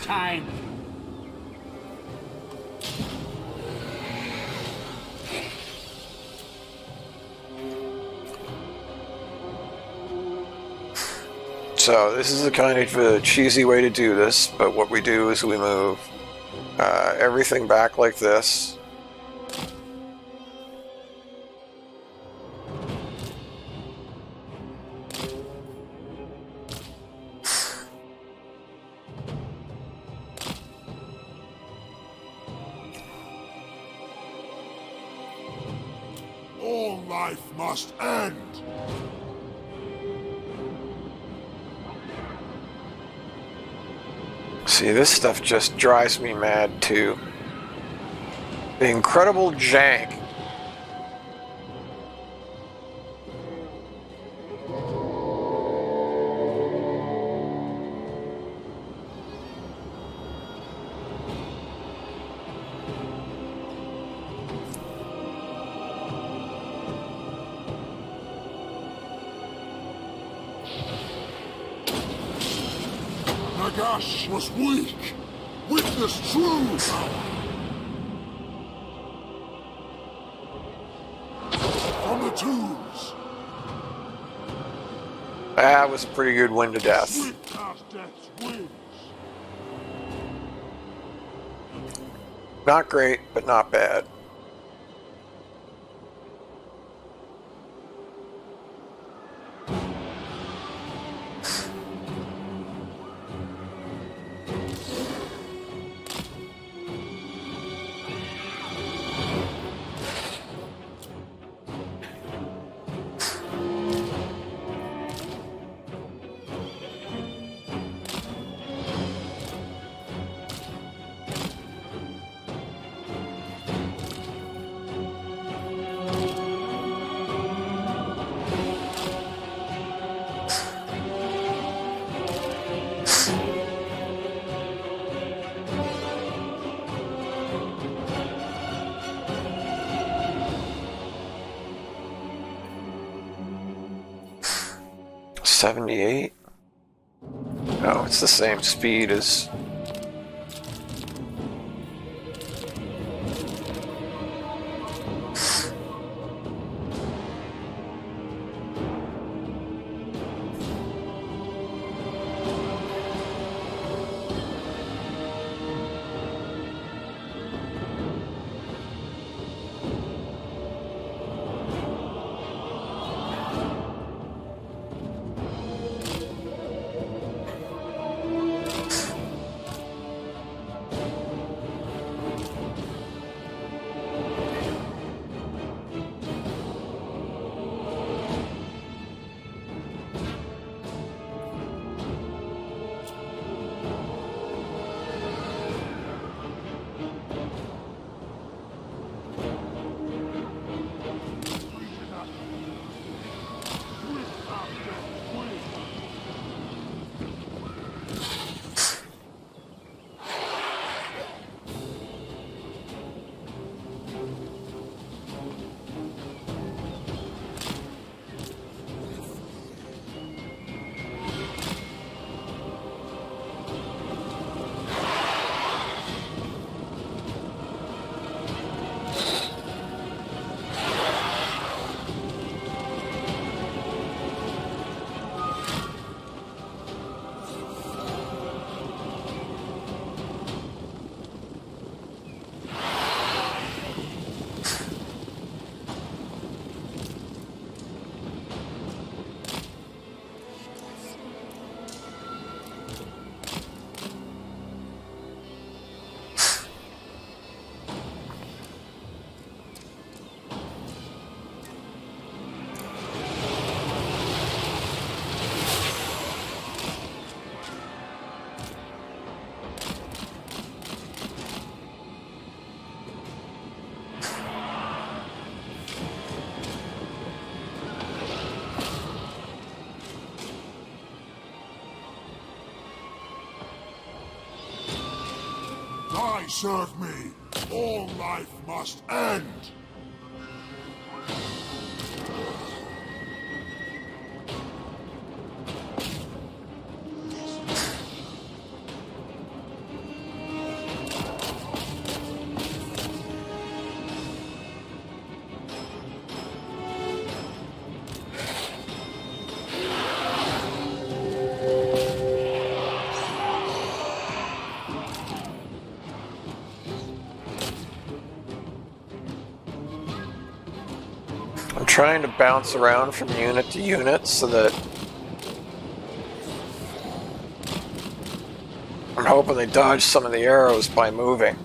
Time. So this is a kind of a cheesy way to do this, but what we do is we move everything back like this. All life must end! See, this stuff just drives me mad too. The incredible jank. Nagash was weak! Witness true power! From the tombs! That was a pretty good win to death. Sweet past death's wings! Not great, but not bad. $78? No, it's the same speed as... I serve me. All life must end. I'm trying to bounce around from unit to unit so that I'm hoping they dodge some of the arrows by moving.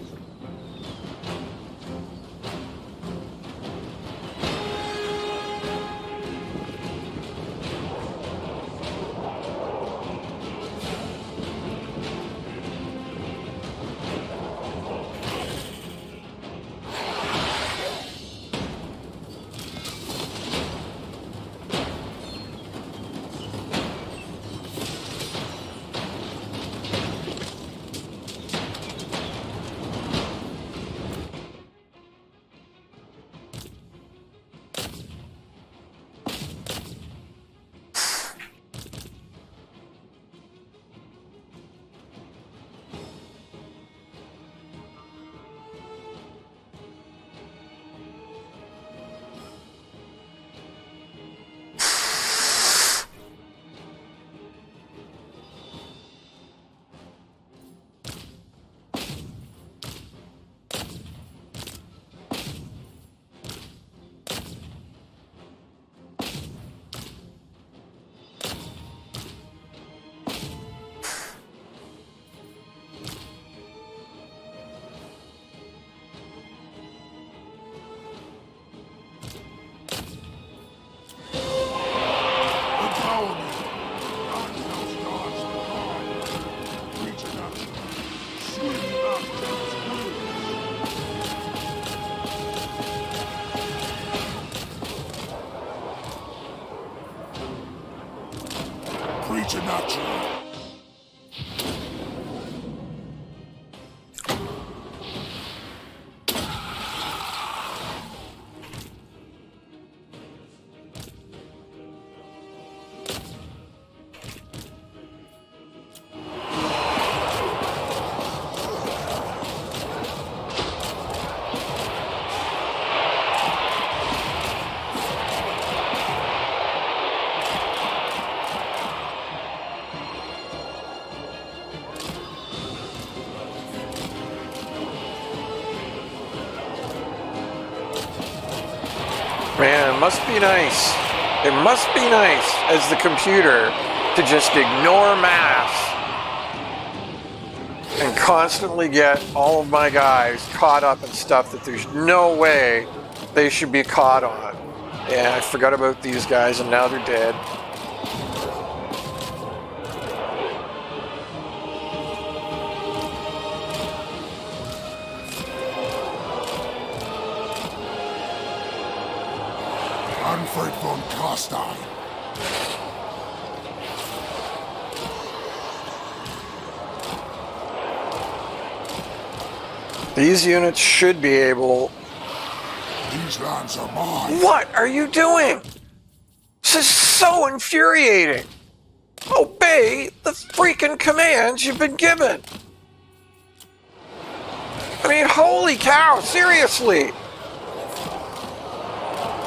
Preternatural. Man, it must be nice. It must be nice as the computer to just ignore math and constantly get all of my guys caught up in stuff that there's no way they should be caught on. Yeah, I forgot about these guys and now they're dead. Mannfred von Carstein. These units should be able... These lands are mine. What are you doing? This is so infuriating. Obey the freaking commands you've been given. I mean, holy cow, seriously.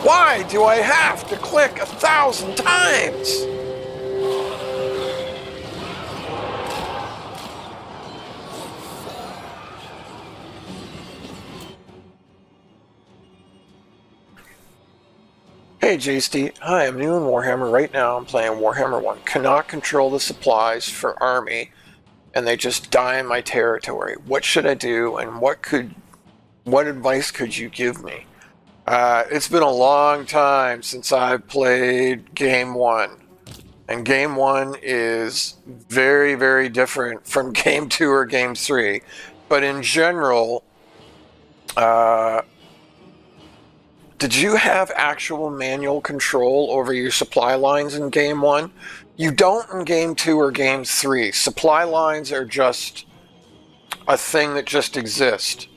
Why do I have to click 1,000 times? Hey JST, hi, I'm new in Warhammer. Right now I'm playing Warhammer 1. Cannot control the supplies for army, and they just die in my territory. What should I do, and what advice could you give me? It's been a long time since I've played Game 1. And Game 1 is very, very different from Game 2 or Game 3. But in general, did you have actual manual control over your supply lines in Game 1? You don't in Game 2 or Game 3. Supply lines are just a thing that just exists.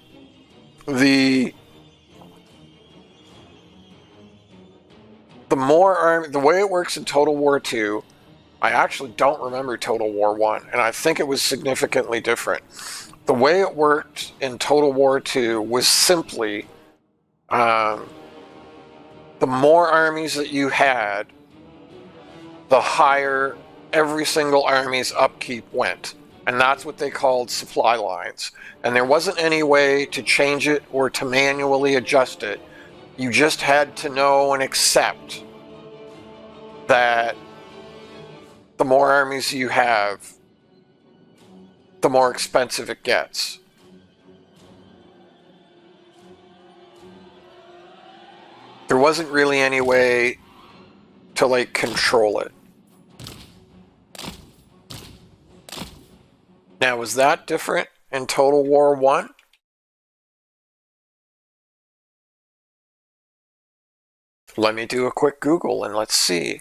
The more army, the way it works in Total War 2, I actually don't remember Total War 1, and I think it was significantly different. The way it worked in Total War 2 was simply the more armies that you had, the higher every single army's upkeep went. And that's what they called supply lines. And there wasn't any way to change it or to manually adjust it. You just had to know and accept that the more armies you have, the more expensive it gets. There wasn't really any way to, like, control it. Now, was that different in Total War 1? Let me do a quick Google and let's see.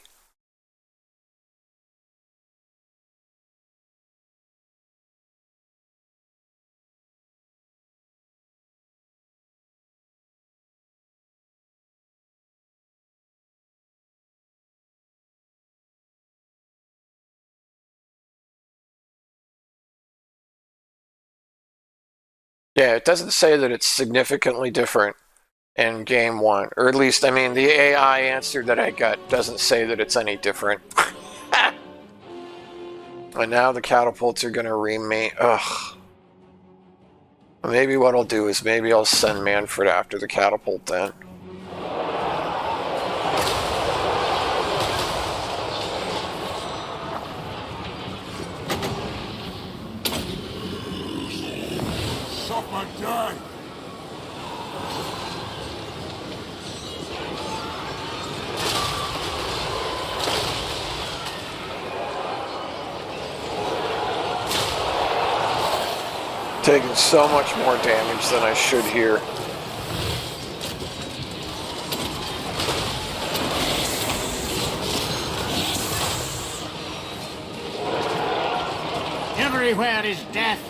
Yeah, it doesn't say that it's significantly different in Game 1. Or at least, I mean, the AI answer that I got doesn't say that it's any different. And now the catapults are going to remake. Ugh. Maybe what I'll do is maybe I'll send Mannfred after the catapult then. Supper done. Taking so much more damage than I should here. Everywhere is death.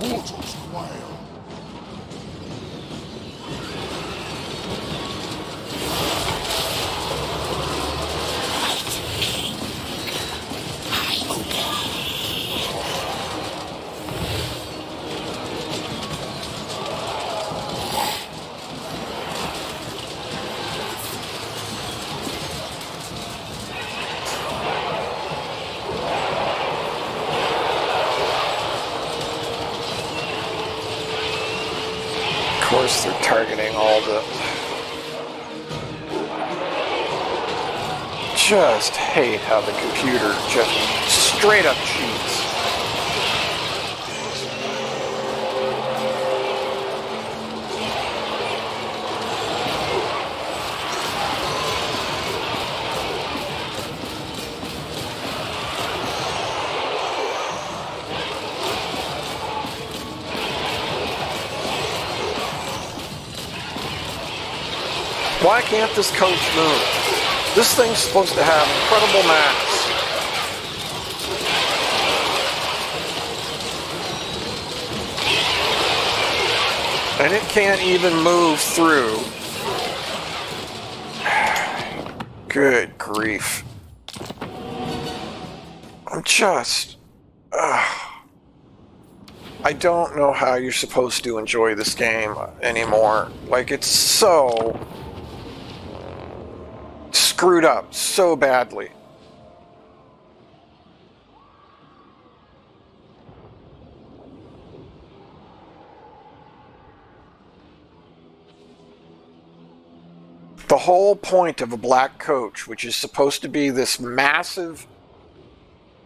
Mortals quail. Of course, they're targeting all the... Just hate how the computer just straight up cheats. Why can't this coach move? This thing's supposed to have incredible mass. And it can't even move through. Good grief. I'm just... I don't know how you're supposed to enjoy this game anymore. Like, it's so... screwed up so badly. The whole point of a black coach, which is supposed to be this massive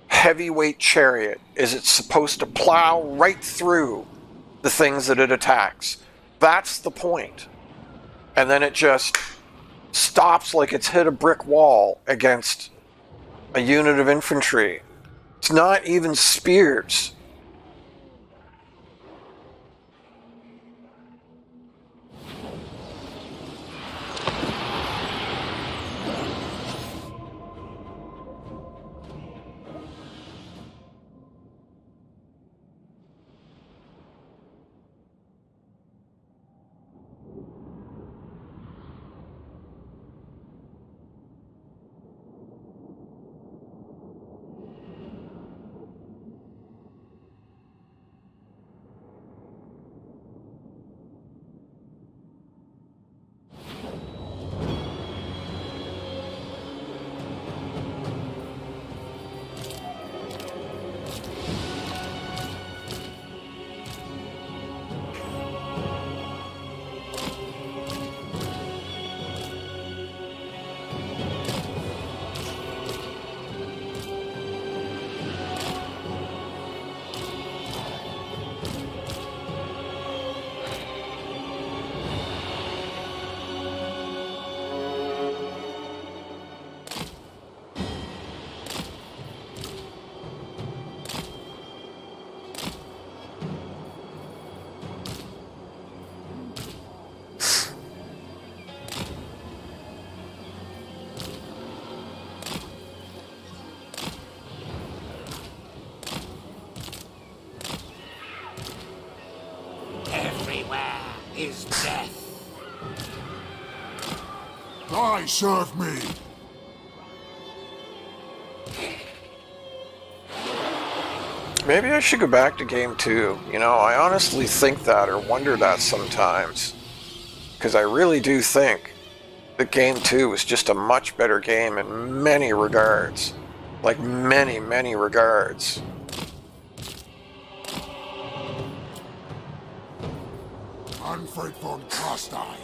heavyweight chariot, is it's supposed to plow right through the things that it attacks. That's the point. And then it just stops like it's hit a brick wall against a unit of infantry. It's not even spears. Where is death? Thy serve me. Maybe I should go back to game 2. You know, I honestly think that or wonder that sometimes. Because I really do think that game 2 was just a much better game in many regards. Like many, many regards. Mannfred von Carstein.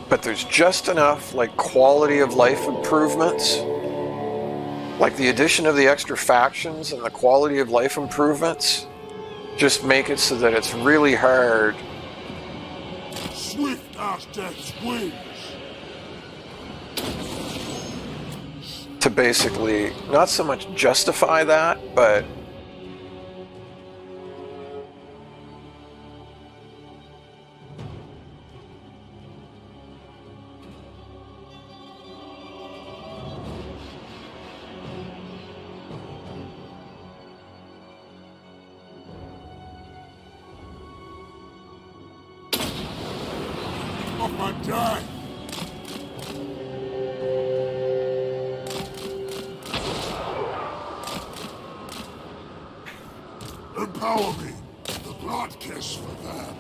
But there's just enough, like, quality of life improvements. Like the addition of the extra factions and the quality of life improvements just make it so that it's really hard. Swift as death's wings. To basically not so much justify that, but Of my death. Empower me. The blood kiss for them.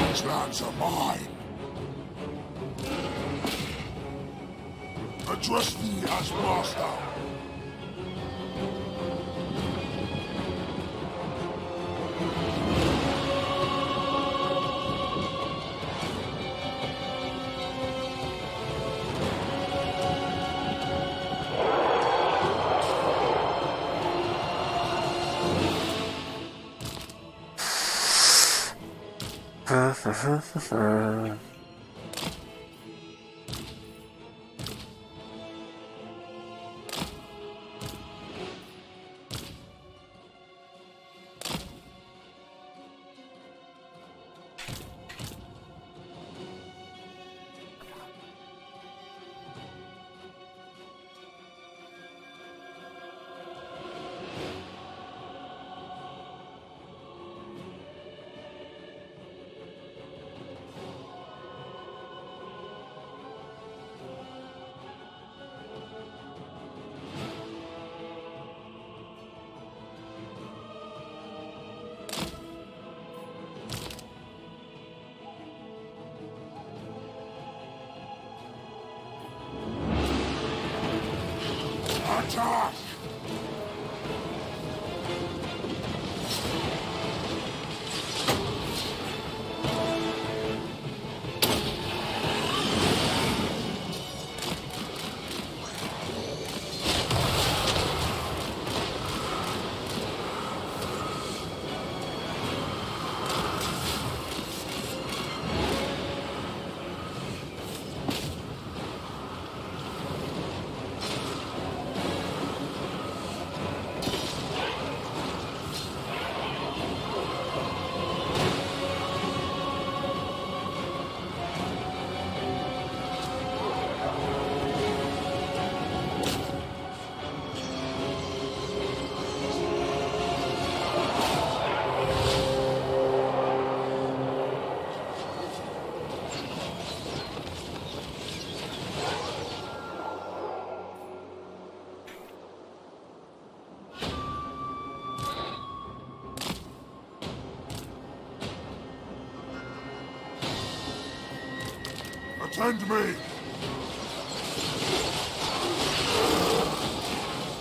These lands are mine. Address me as master. Attack! Attend me!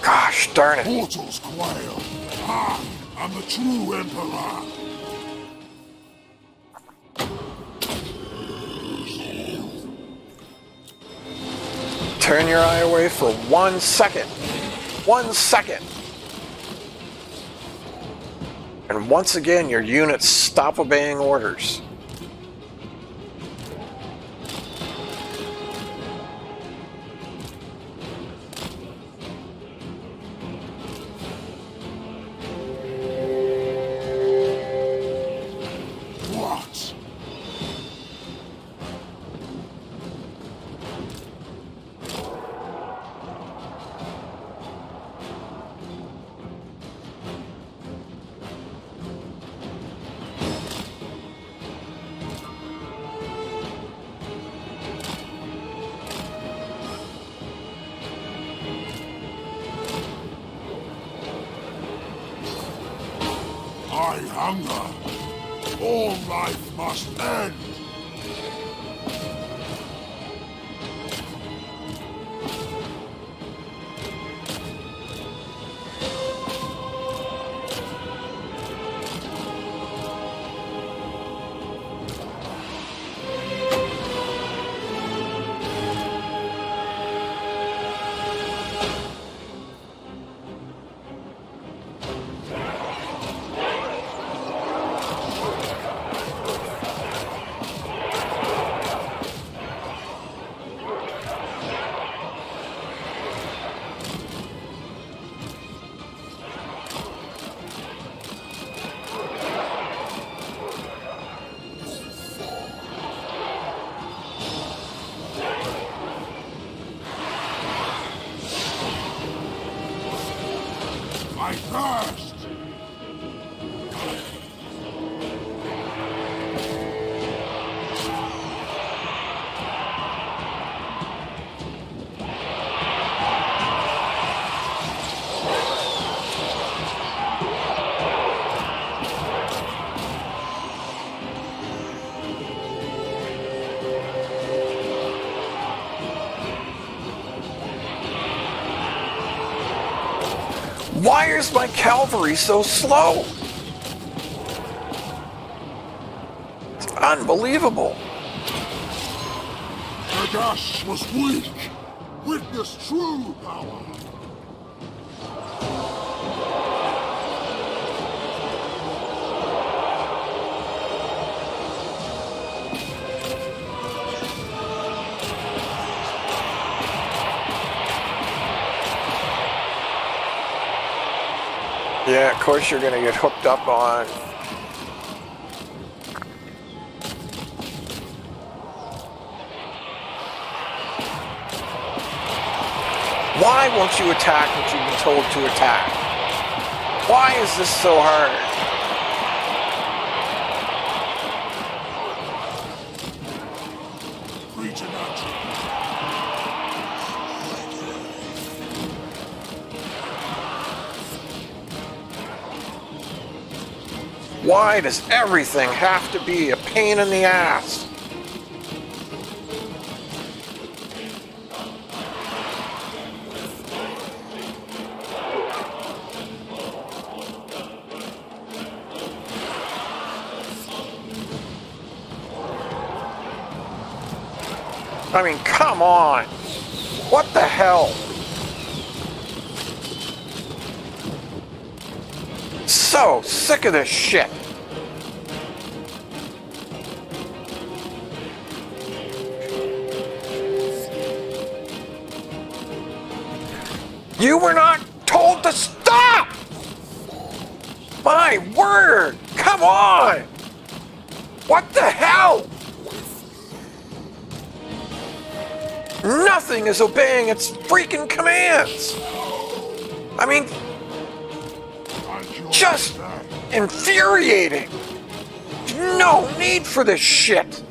gosh darn it. Mortals quail! I am the true Emperor! Turn your eye away for 1 second. 1 second. And once again, your units stop obeying orders. What? hunger. All life must end. I thirst! Why is my cavalry so slow? It's unbelievable. Nagash was weak. Witness true power. Yeah, of course you're gonna get hooked up on. Why won't you attack what you've been told to attack? Why is this so hard? Why does everything have to be a pain in the ass? I mean, come on! What the hell? So sick of this shit! You were not told to stop! My word! Come on! What the hell? Nothing is obeying its freaking commands! I mean, just infuriating! No need for this shit!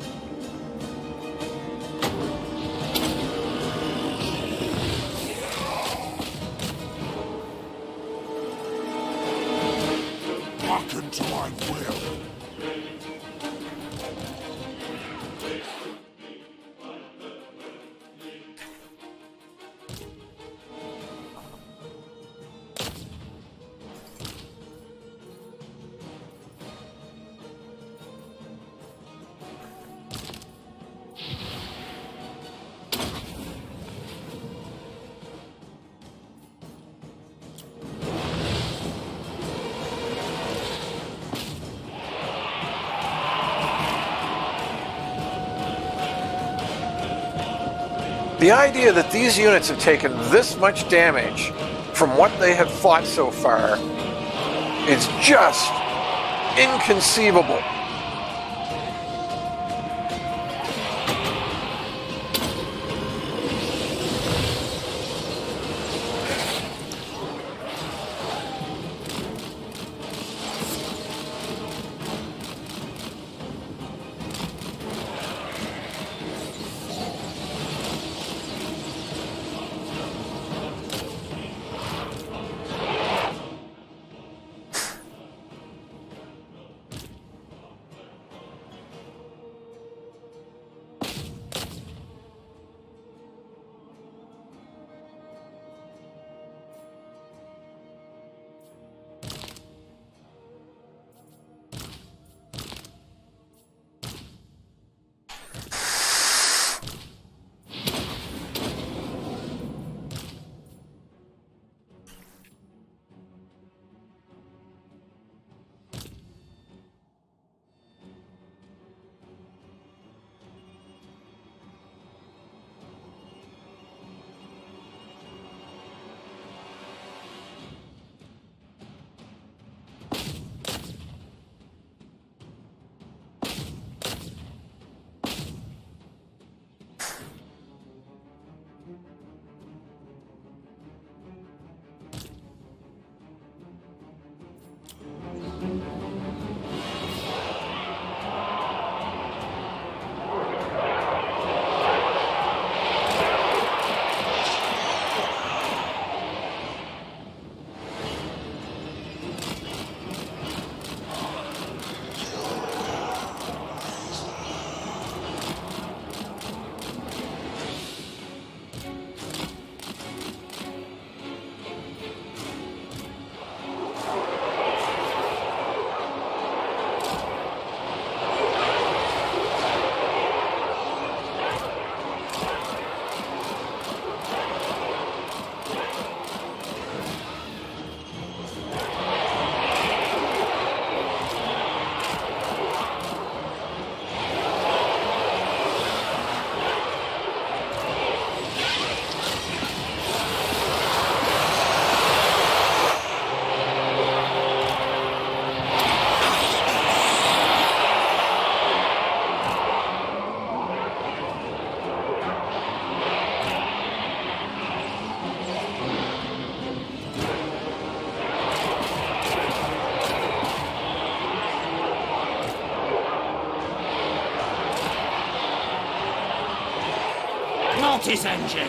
Hearken to my will. The idea that these units have taken this much damage from what they have fought so far is just inconceivable. Mortis engine!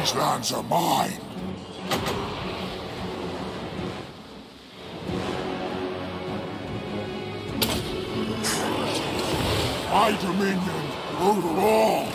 These lands are mine. My dominion over all.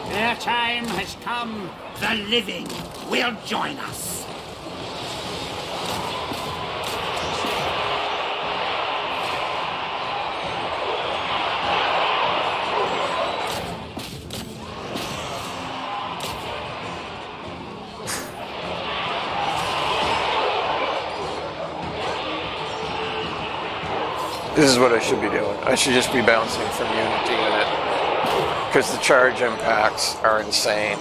Their time has come. The living will join us. This is what I should be doing. I should just be bouncing from unit to unit. Because the charge impacts are insane.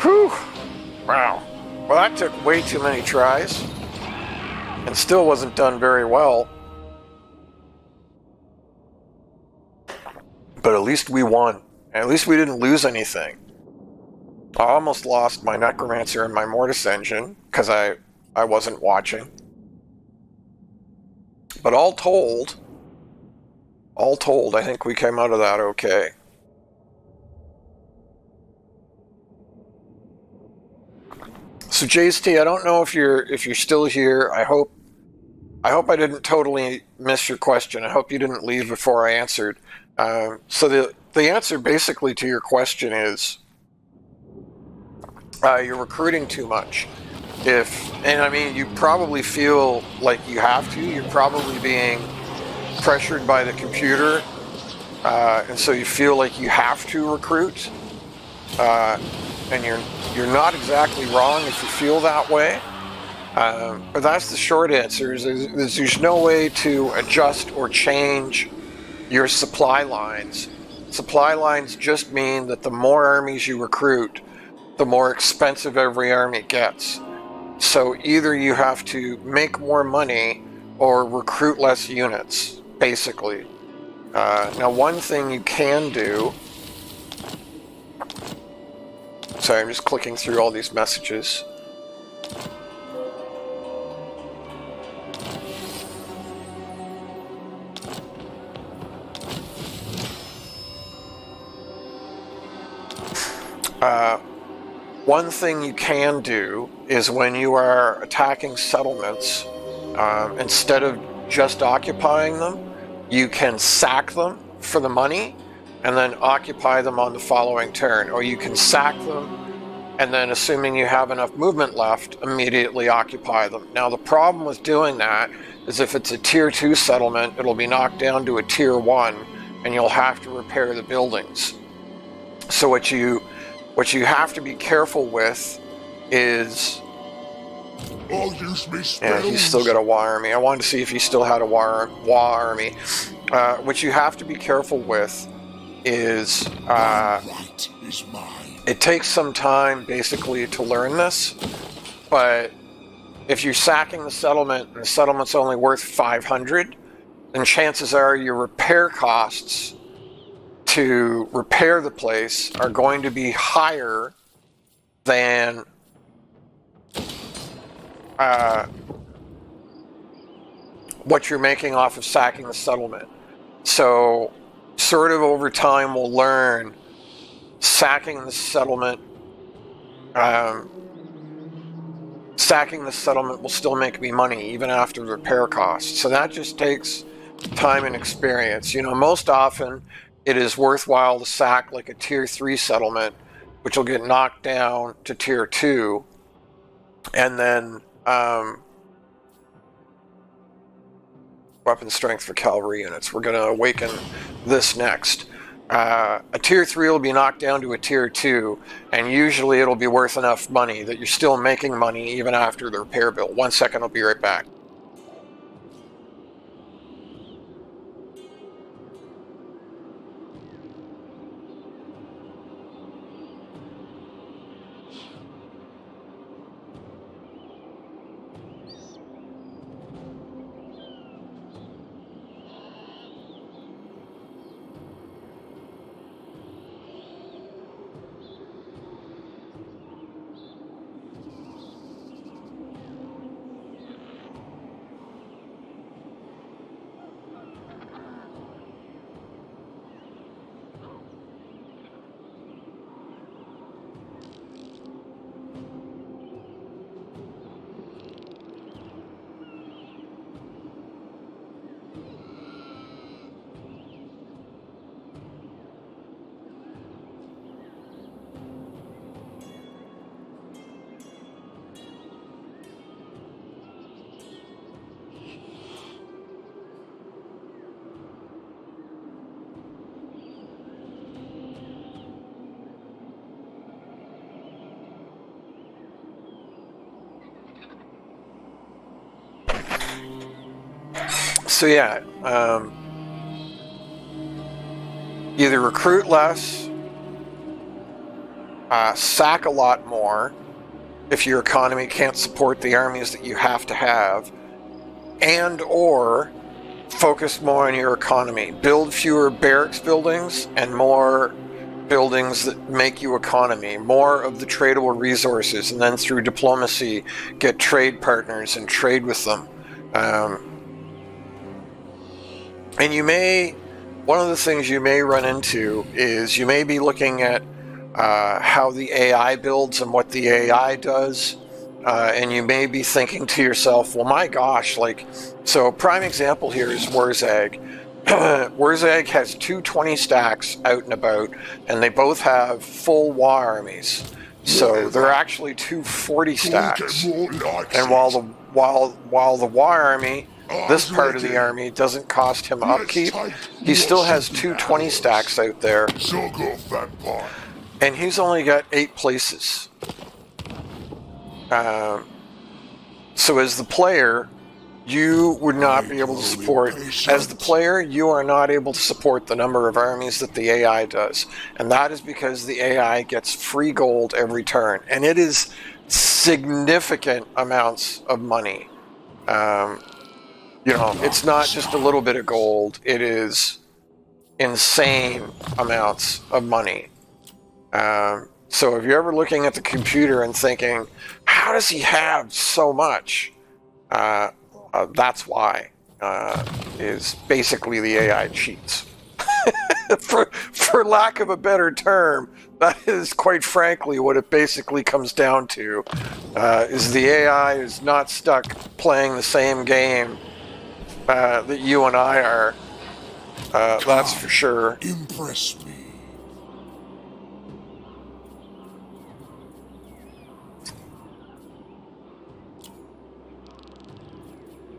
Whew! Wow. Well, that took way too many tries. And still wasn't done very well. But at least we won. At least we didn't lose anything. I almost lost my Necromancer and my Mortis engine, because I wasn't watching. But all told, I think we came out of that okay. So JST, I don't know if you're still here. I hope I didn't totally miss your question. I hope you didn't leave before I answered. So the answer basically to your question is you're recruiting too much. And I mean, you probably feel like you have to. You're probably being pressured by the computer, and so you feel like you have to recruit. And you're not exactly wrong if you feel that way. But that's the short answer. There's no way to adjust or change your supply lines. Supply lines just mean that the more armies you recruit, the more expensive every army gets. So either you have to make more money or recruit less units, basically. Now, one thing you can do... Sorry, I'm just clicking through all these messages. One thing you can do is when you are attacking settlements, instead of just occupying them, you can sack them for the money and then occupy them on the following turn. Or you can sack them and then, assuming you have enough movement left, immediately occupy them. Now, the problem with doing that is if it's a tier 2 settlement, it'll be knocked down to a tier 1 and you'll have to repair the buildings. So what you have to be careful with is... I'll use me spells. Yeah, he's still got a war army. I wanted to see if he still had a war army. What you have to be careful with is... Right is mine. It takes some time, basically, to learn this. But if you're sacking the settlement, and the settlement's only worth 500, then chances are your repair costs to repair the place are going to be higher than what you're making off of sacking the settlement. So, sort of over time, we'll learn sacking the settlement will still make me money even after the repair costs. So that just takes time and experience. You know, most often it is worthwhile to sack like a tier 3 settlement, which will get knocked down to tier 2, and then weapon strength for cavalry units. We're going to awaken this next. A tier 3 will be knocked down to a tier 2, and usually it'll be worth enough money that you're still making money even after the repair bill. 1 second, I'll be right back. So yeah, either recruit less, sack a lot more if your economy can't support the armies that you have to have, and or focus more on your economy. Build fewer barracks buildings and more buildings that make you economy, more of the tradable resources, and then through diplomacy get trade partners and trade with them. And one of the things you may run into is you may be looking at how the AI builds and what the AI does, and you may be thinking to yourself, well, my gosh, so a prime example here is Wurzag. Wurzag has 2 20 stacks out and about, and they both have full war armies. So they're actually 2 40 stacks. And while the war army, this part of the army, doesn't cost him upkeep, he still has 2 20 stacks out there. And he's only got 8 places. So as the player, you would not be able to support, as the player, you are not able to support the number of armies that the AI does. And that is because the AI gets free gold every turn. And it is significant amounts of money. You know, it's not just a little bit of gold. It is insane amounts of money. So if you're ever looking at the computer and thinking, how does he have so much? That's why. Is basically the AI cheats. for lack of a better term, that is quite frankly what it basically comes down to. Is the AI is not stuck playing the same game that you and I are. That's for sure. Impress me.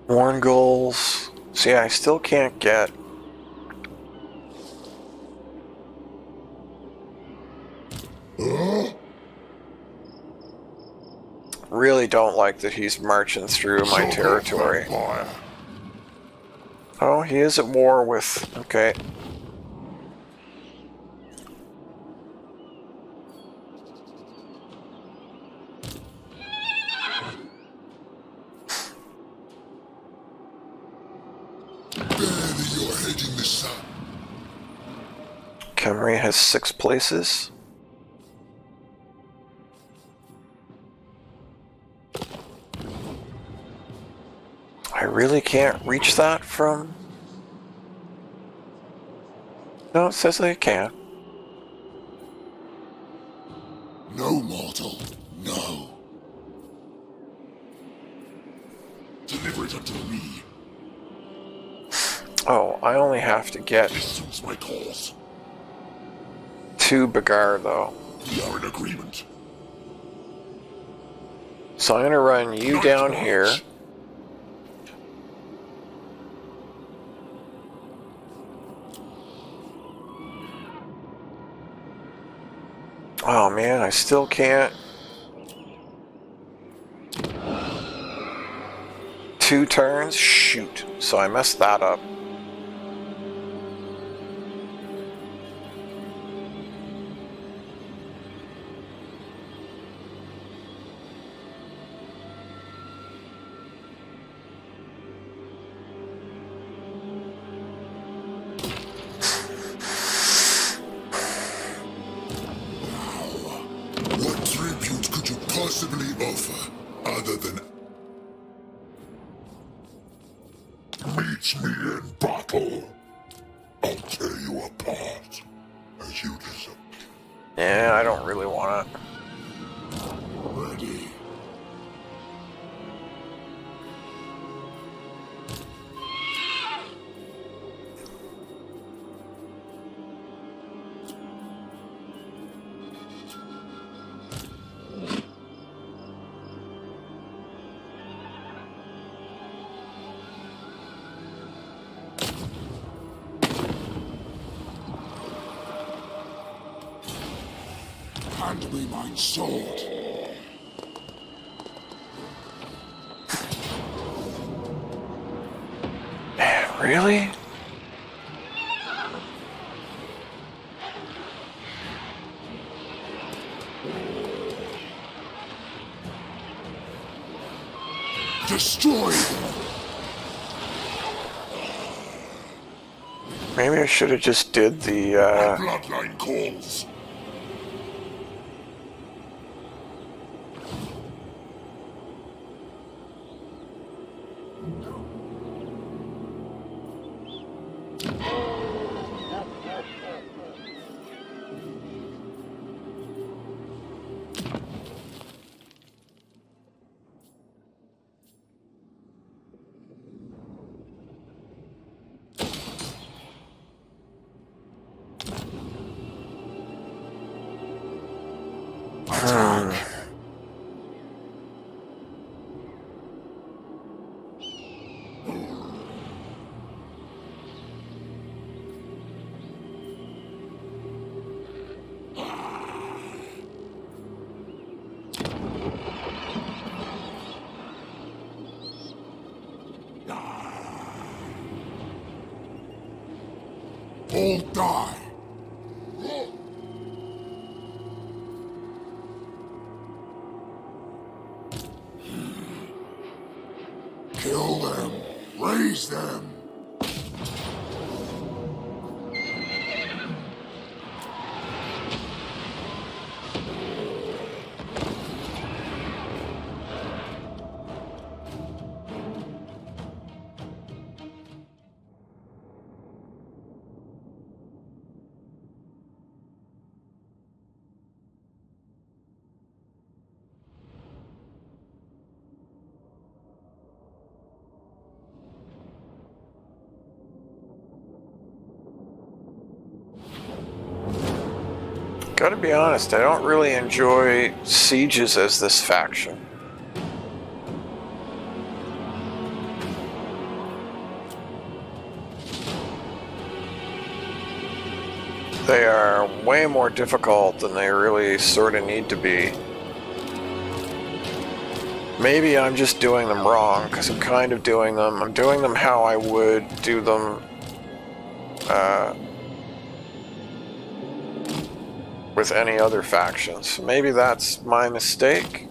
Warn goals. See, I still can't get. Really don't like that he's marching through my territory. Oh, he is at war with. Okay. You're heading the sun. Camry has 6 places. I really can't reach that from... No, it says I can. No, mortal. No. Deliver it unto me. Oh, I only have to get This suits my cause. 2 Bagar, though. We are in agreement. So I'm going to run you Not down much. here. Oh man, I still can't. 2 turns? Shoot. So I messed that up. What tribute could you possibly offer other than meet me in battle? I'll tear you apart as you deserve. Yeah, I don't really want it. Ready. Hand me my sword. Man, really? Destroy them. Maybe I should have just did the, Bloodline calls. All die. Kill them. Raise them. Gotta be honest, I don't really enjoy sieges as this faction. They are way more difficult than they really sort of need to be. Maybe I'm just doing them wrong, because I'm kind of doing them. I'm doing them how I would do them with any other factions. Maybe that's my mistake.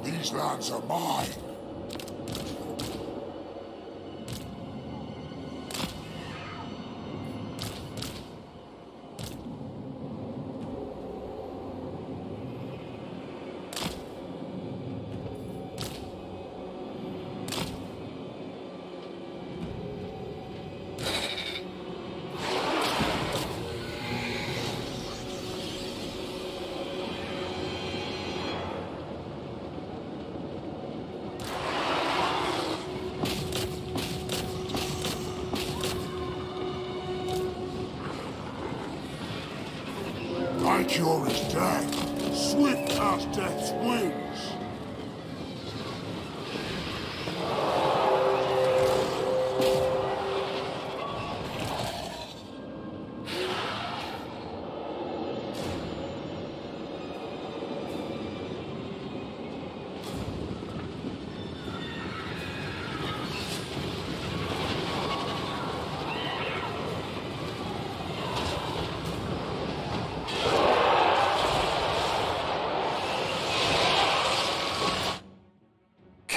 These lands are mine. My cure is death, swift as death's wings.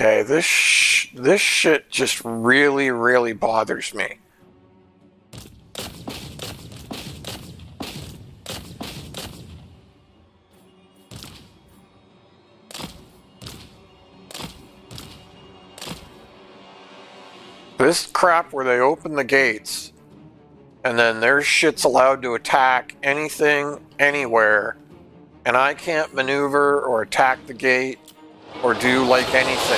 Okay, this shit just really, really bothers me. This crap where they open the gates and then their shit's allowed to attack anything, anywhere, and I can't maneuver or attack the gate or do like anything.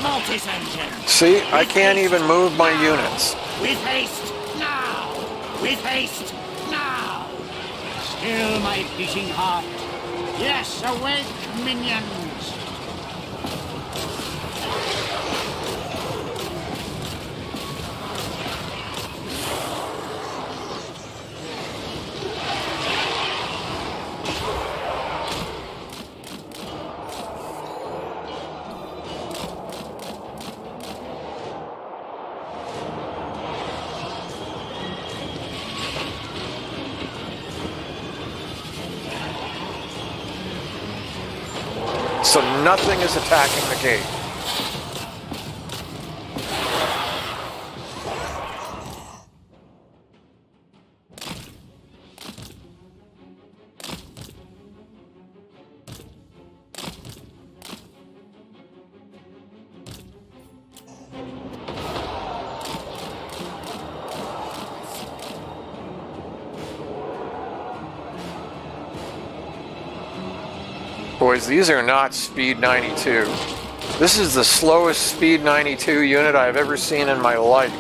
Mortis engine! See, I can't even move my units. With haste, now! With haste, now! Still my beating heart. Yes, awake, minions! So nothing is attacking the gate. Boys, these are not Speed 92. This is the slowest Speed 92 unit I've ever seen in my life.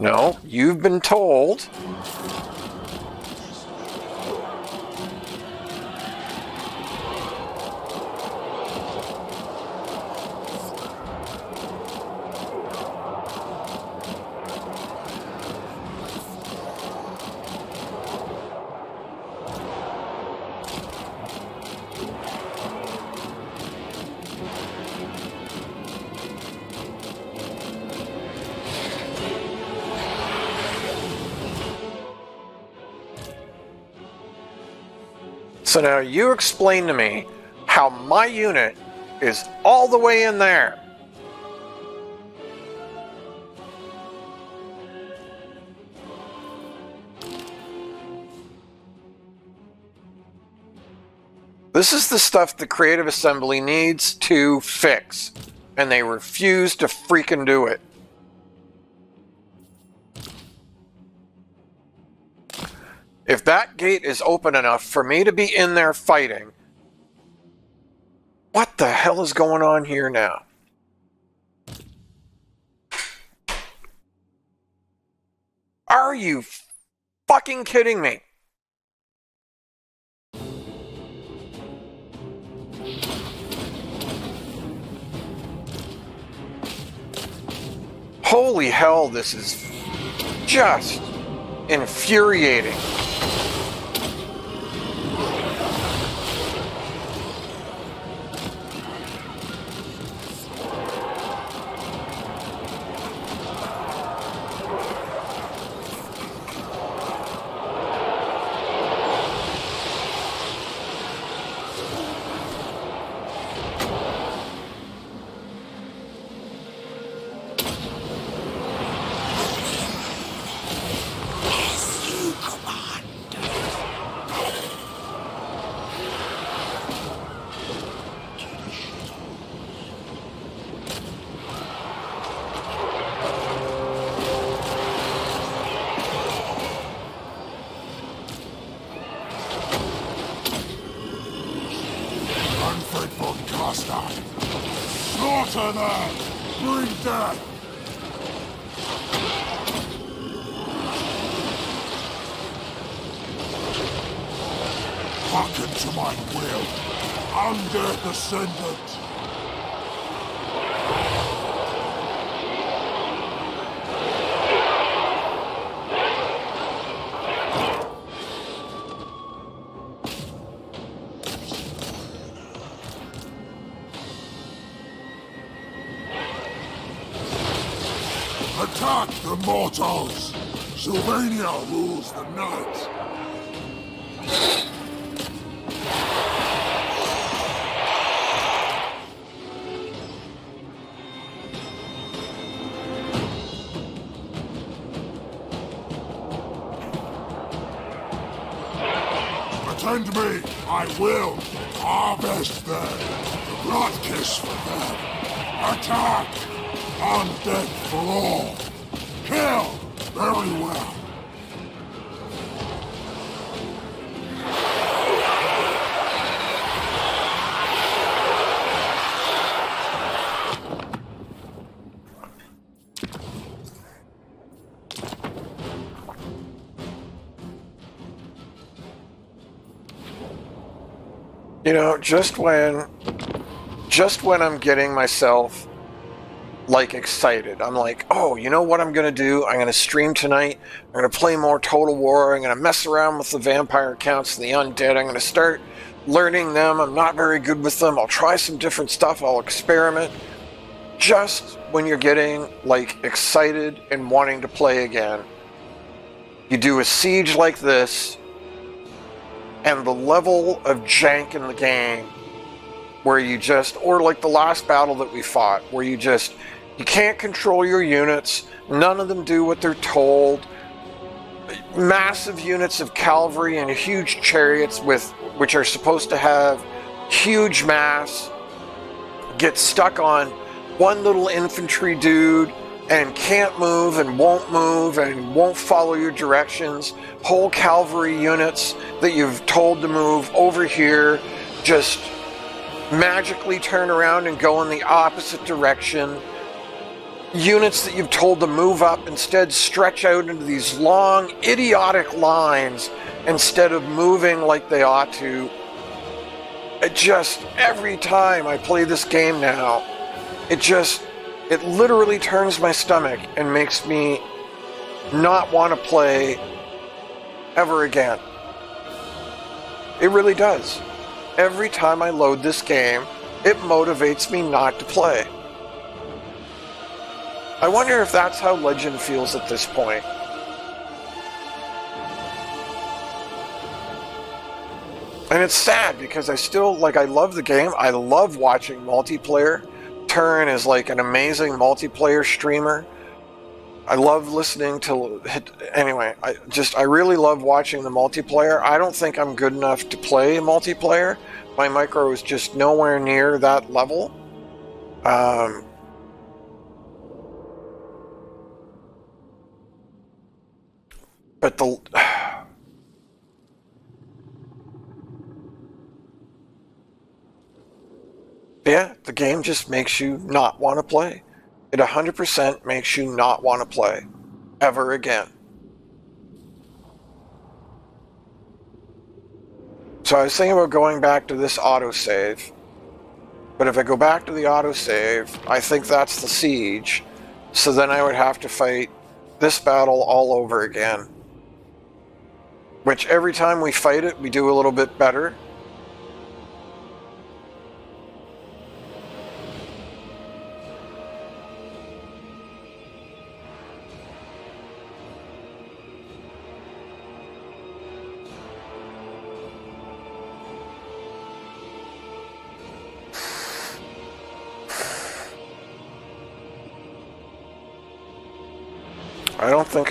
No, you've been told. So now you explain to me how my unit is all the way in there. This is the stuff the Creative Assembly needs to fix, and they refuse to freaking do it. If that gate is open enough for me to be in there fighting, what the hell is going on here now? Are you fucking kidding me? Holy hell, this is just infuriating. Mannfred von Carstein! Slaughter them! Bring death! Hearken to my will! Undead descendant! Attack the mortals! Sylvania rules the night! Attend me! I will harvest them! The blood kiss for them! Attack! Undead for all! Kill! Very well! You know, just when I'm getting myself like excited, I'm like, oh, you know what I'm gonna do? I'm gonna stream tonight. I'm gonna play more Total War. I'm gonna mess around with the vampire counts and the undead. I'm gonna start learning them. I'm not very good with them. I'll try some different stuff. I'll experiment. Just when you're getting like excited and wanting to play again, you do a siege like this, and the level of jank in the game where you just, or like the last battle that we fought, where you can't control your units, none of them do what they're told, massive units of cavalry and huge chariots which are supposed to have huge mass, get stuck on one little infantry dude and can't move and won't follow your directions. Whole cavalry units that you've told to move over here just magically turn around and go in the opposite direction. units that you've told to move up instead stretch out into these long, idiotic lines instead of moving like they ought to. It just, every time I play this game now, it literally turns my stomach and makes me not want to play ever again. It really does. Every time I load this game, it motivates me not to play. I wonder if that's how Legend feels at this point. And it's sad because I still, I love the game. I love watching multiplayer. Turin is like an amazing multiplayer streamer. I love listening to, anyway, I really love watching the multiplayer. I don't think I'm good enough to play multiplayer. My micro is just nowhere near that level. But yeah, the game just makes you not want to play. It 100% makes you not want to play ever again. So I was thinking about going back to this autosave. But if I go back to the autosave, I think that's the siege. So then I would have to fight this battle all over again. Which every time we fight it, we do a little bit better.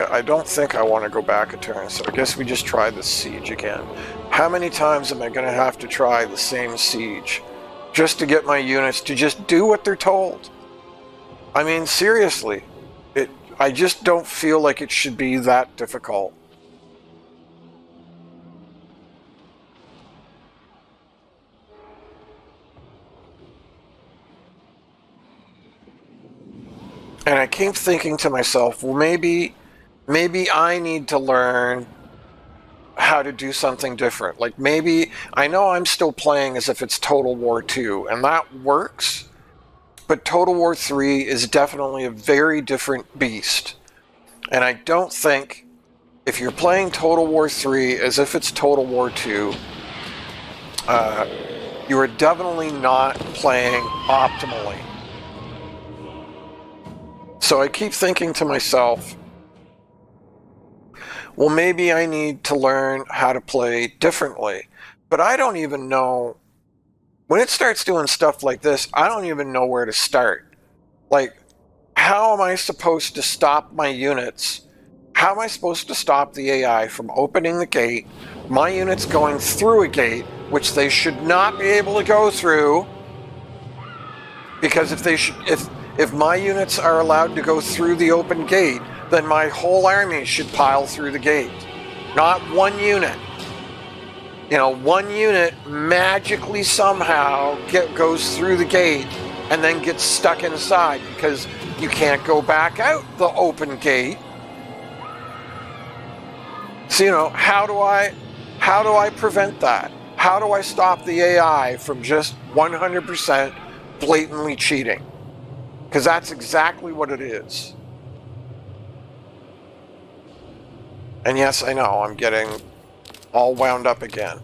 I don't think I want to go back a turn, so I guess we just try the siege again. How many times am I going to have to try the same siege just to get my units to just do what they're told? I mean, seriously, I just don't feel like it should be that difficult. And I keep thinking to myself, well, maybe I need to learn how to do something different. Like maybe, I know I'm still playing as if it's Total War 2, and that works, but Total War 3 is definitely a very different beast. And I don't think, if you're playing Total War 3 as if it's Total War 2, you are definitely not playing optimally. So I keep thinking to myself, well, maybe I need to learn how to play differently. But I don't even know, when it starts doing stuff like this, I don't even know where to start. Like, how am I supposed to stop my units? How am I supposed to stop the AI from opening the gate, my units going through a gate, which they should not be able to go through? Because if my units are allowed to go through the open gate, then my whole army should pile through the gate. Not one unit. You know, one unit magically somehow goes through the gate and then gets stuck inside because you can't go back out the open gate. So, you know, how do I prevent that? How do I stop the AI from just 100% blatantly cheating? Because that's exactly what it is. And yes, I know, I'm getting all wound up again.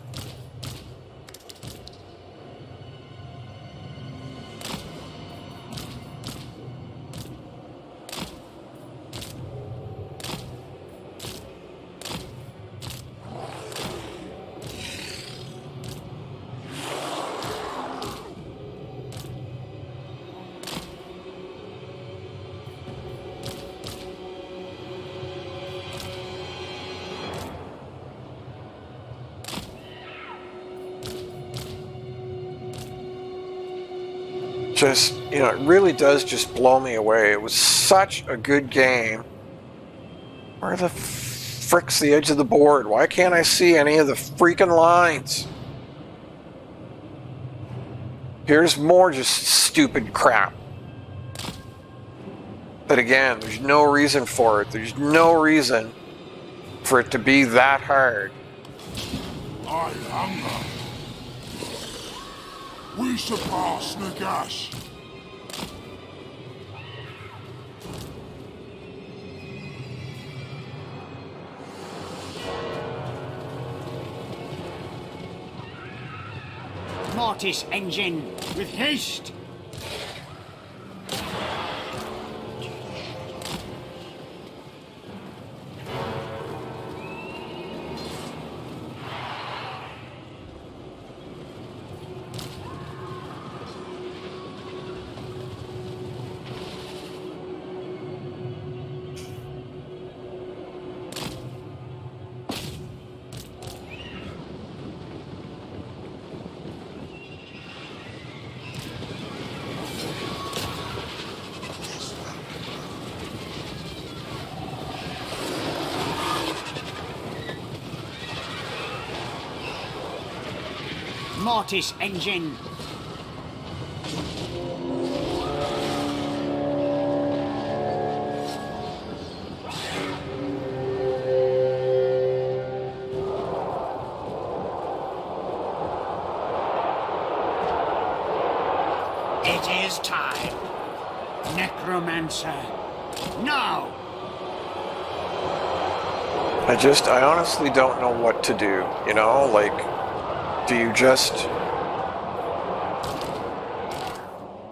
Just, you know, it really does just blow me away. It was such a good game. Where the frick's the edge of the board? Why can't I see any of the freaking lines? Here's more just stupid crap. But again, there's no reason for it. There's no reason for it to be that hard. I hunger. We surpass Nagash. Mortis engine, with haste! Mortis engine! It is time. Necromancer. Now! I honestly don't know what to do, you know? Like, do you just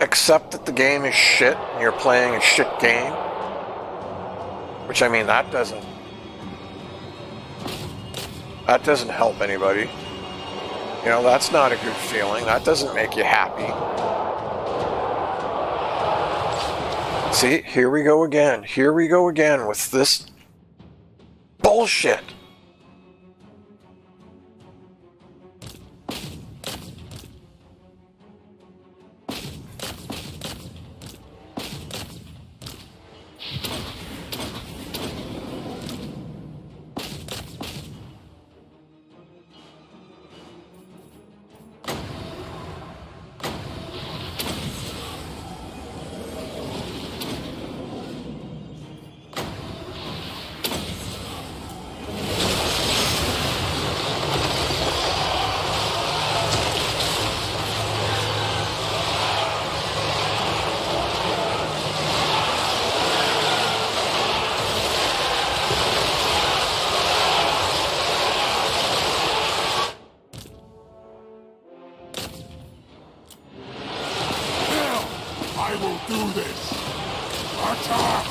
accept that the game is shit and you're playing a shit game? Which, I mean, that doesn't help anybody. You know, that's not a good feeling. That doesn't make you happy. See, here we go again. Here we go again with this bullshit. Do this! Attack!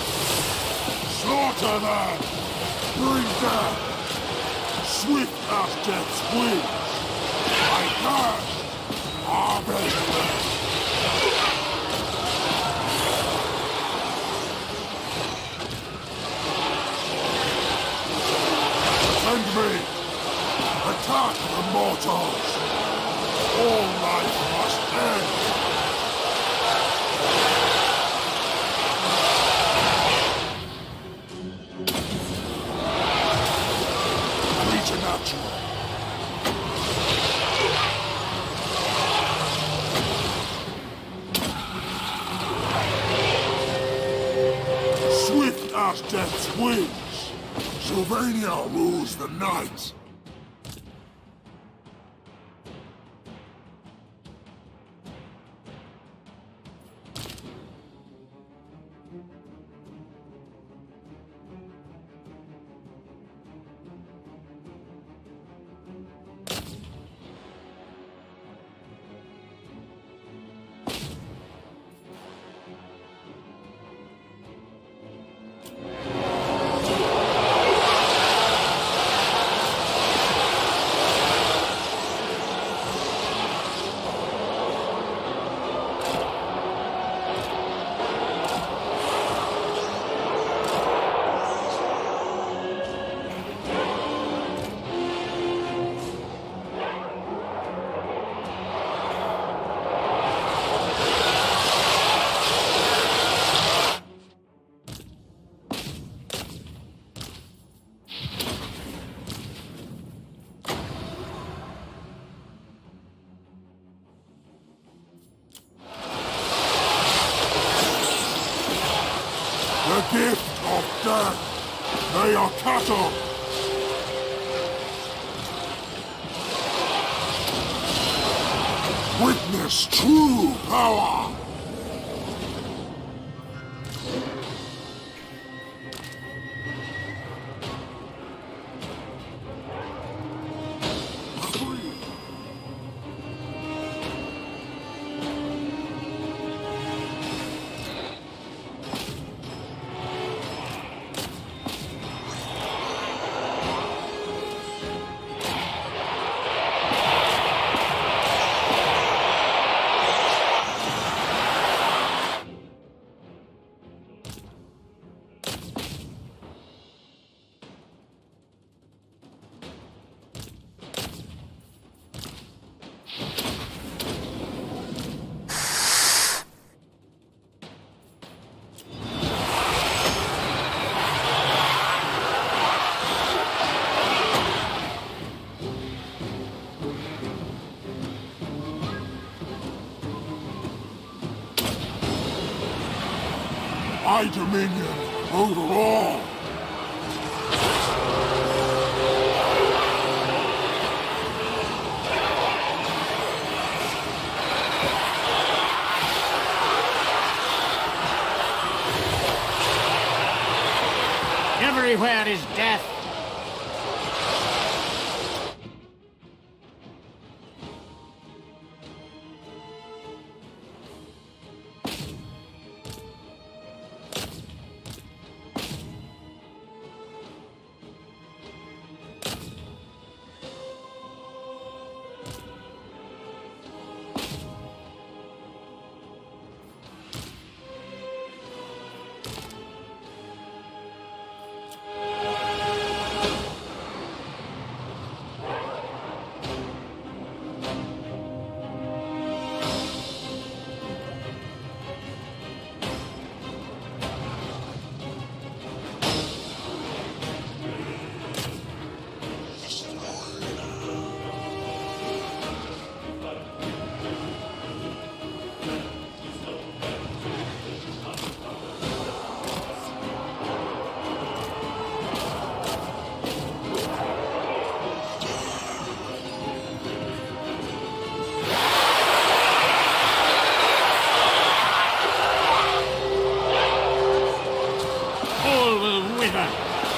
Slaughter them! Bring them! Swift as death's wings! I curse! Harvest them! Send me! Attack the mortals! All life must end! Swift as death's wings, Sylvania rules the night. The gift of death. They are cattle. Witness true power. My dominion over all. Everywhere is death.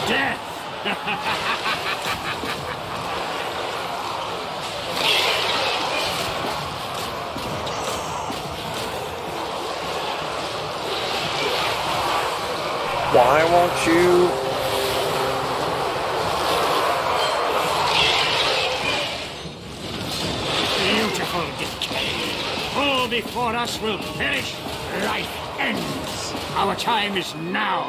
Death! Why won't you? Beautiful decay. All before us will perish. Life ends. Our time is now.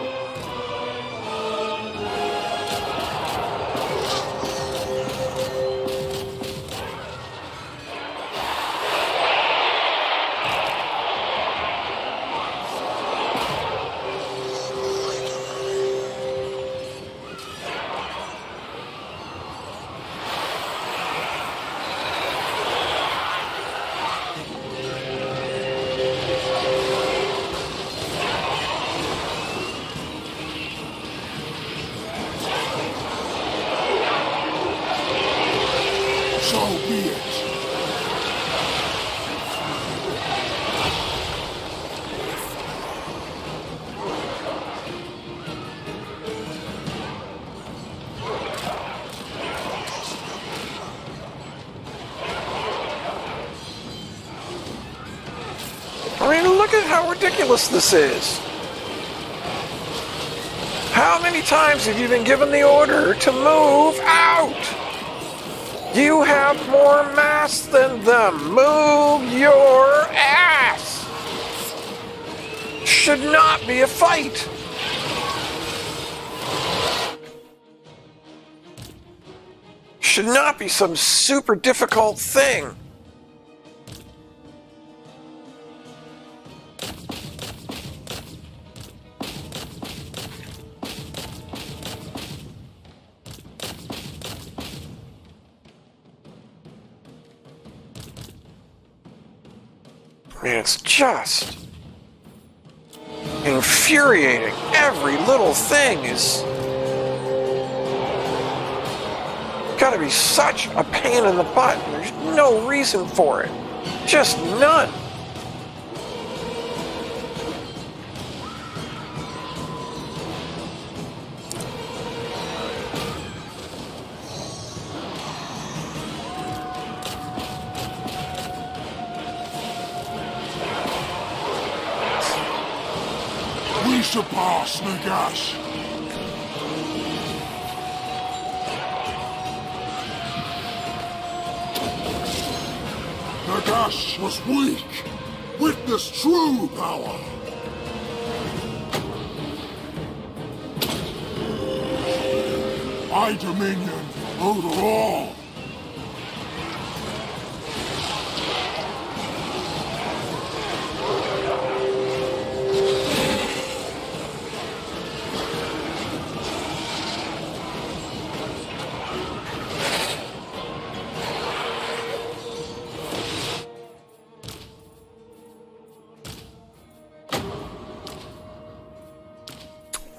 So be it. I mean, look at how ridiculous this is. How many times have you been given the order to move out? You have more mass than them. Move your ass! Should not be a fight. Should not be some super difficult thing. I mean, it's just infuriating. Every little thing is gotta be such a pain in the butt. There's no reason for it. Just none. We surpass Nagash. Nagash was weak. Witness true power. My dominion over all.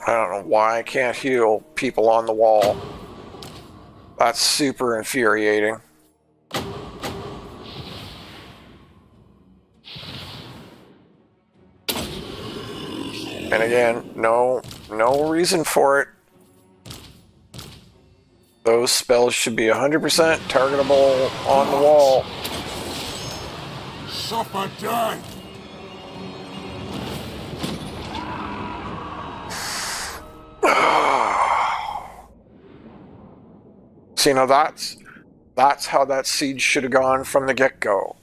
I don't know why I can't heal people on the wall. That's super infuriating. And again, no reason for it. Those spells should be 100% targetable on the wall. Suffer death. See, now that's how that siege should have gone from the get-go.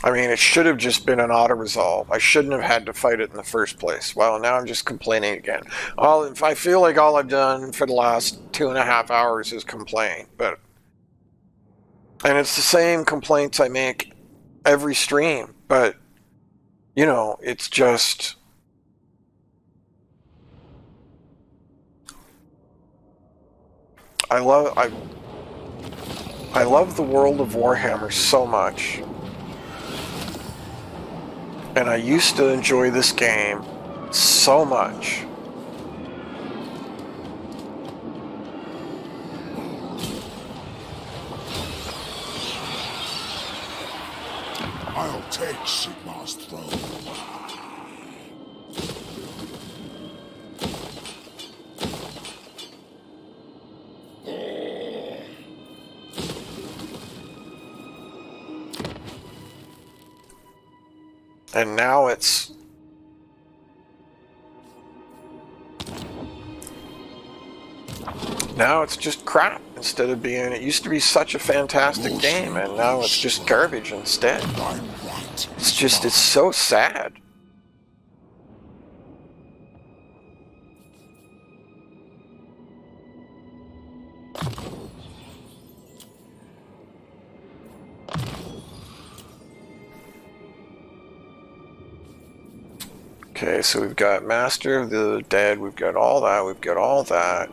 I mean, it should have just been an auto-resolve. I shouldn't have had to fight it in the first place. Well, now I'm just complaining again. Well, if I feel like all I've done for the last 2.5 hours is complain, but... And it's the same complaints I make every stream, but, you know, it's just... I love the world of Warhammer so much. And I used to enjoy this game so much. I'll take Sigmar's throne. And now it's... Now it's just crap instead of being... It used to be such a fantastic game, and now it's just garbage instead. It's just, it's so sad. Okay, so we've got Master of the Dead, we've got all that, we've got all that.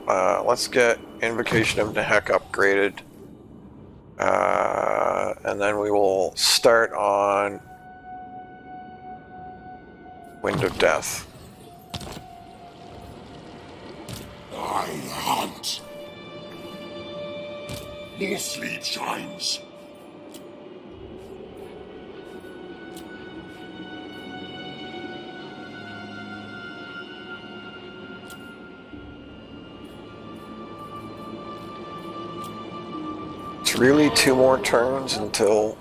Let's get Invocation of Nehek upgraded. And then we will start on Wind of Death. I hunt. More sleep shines. It's really 2 more turns until...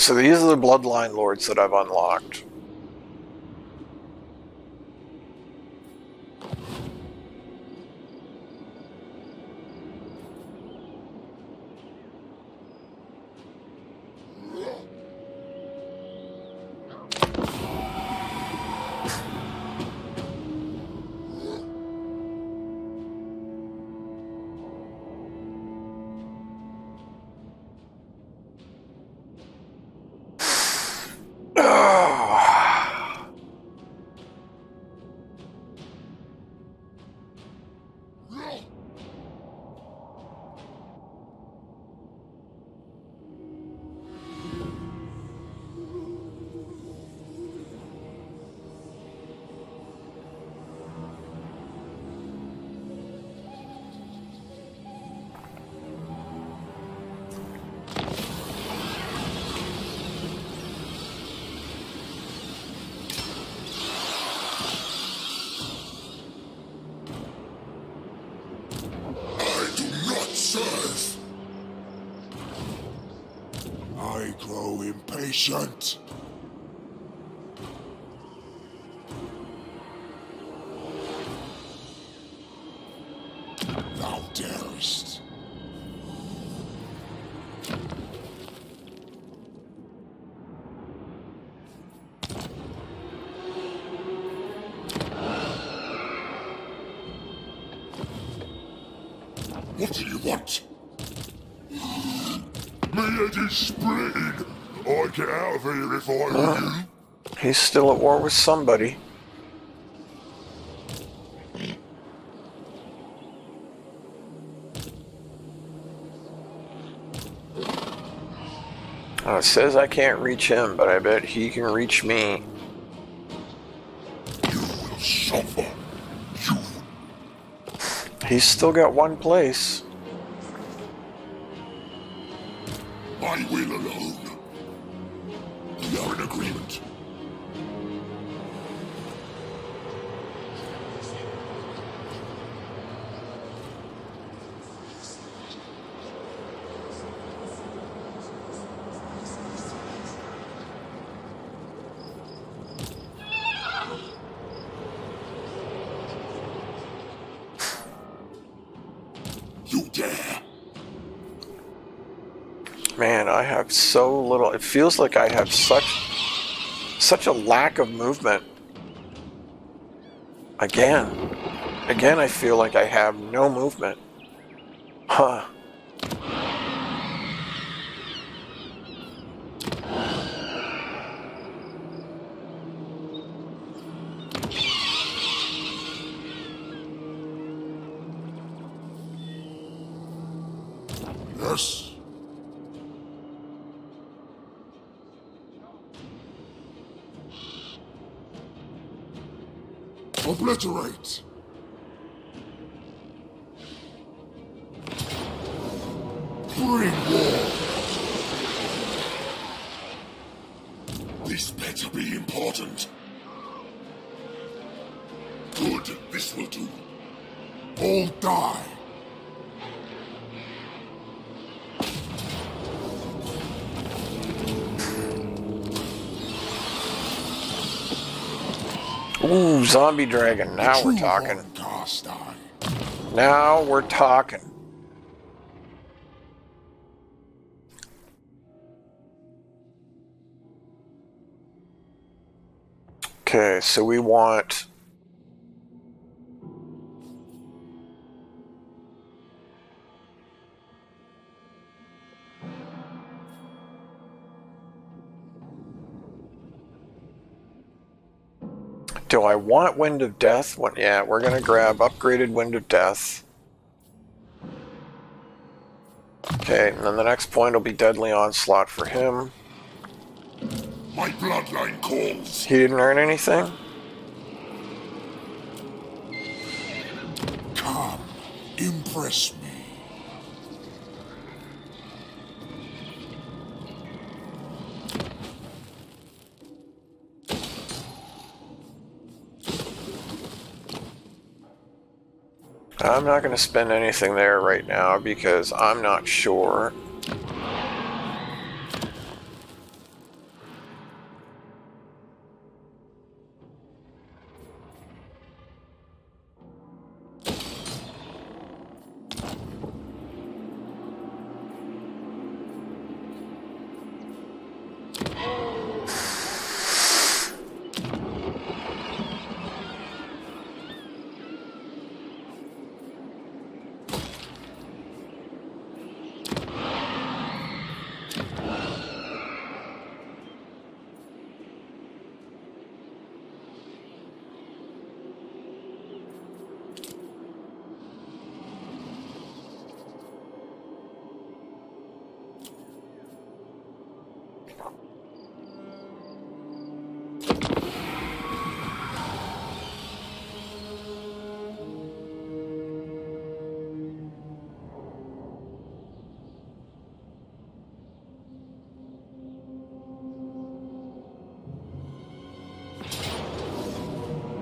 So these are the bloodline lords that I've unlocked. I grow impatient. Thou darest. What do you want? May it is spring. I'd get out of here if I were you. He's still at war with somebody. It says I can't reach him, but I bet he can reach me. You will suffer. You. He's still got one place. I will alone. We are in agreement. You dare. Man, I have so little. It feels like I have such a lack of movement. Again, I feel like I have no movement. Huh. Yes. Obliterate. Bring war. This better be important. Good, this will do. All die. Ooh, zombie dragon. Now we're talking. Carstein. Now we're talking. Okay, so we want... Do I want Wind of Death? Yeah, we're going to grab upgraded Wind of Death. Okay, and then the next point will be Deadly Onslaught for him. My bloodline calls. He didn't earn anything? Come, impress me. I'm not going to spend anything there right now because I'm not sure.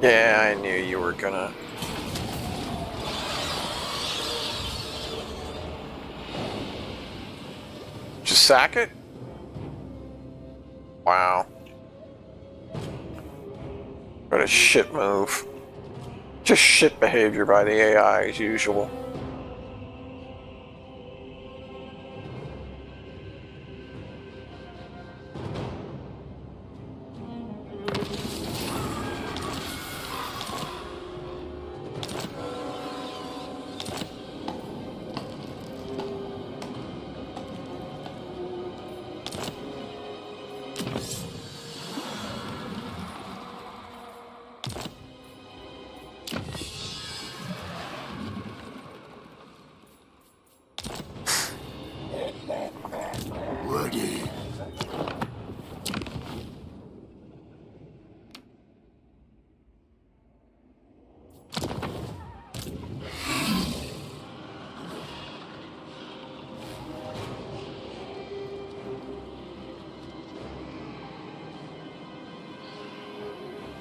Yeah, I knew you were gonna. Just sack it? Wow. What a shit move. Just shit behavior by the AI as usual. Ready.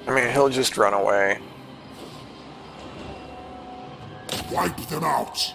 I mean, he'll just run away. Wipe them out.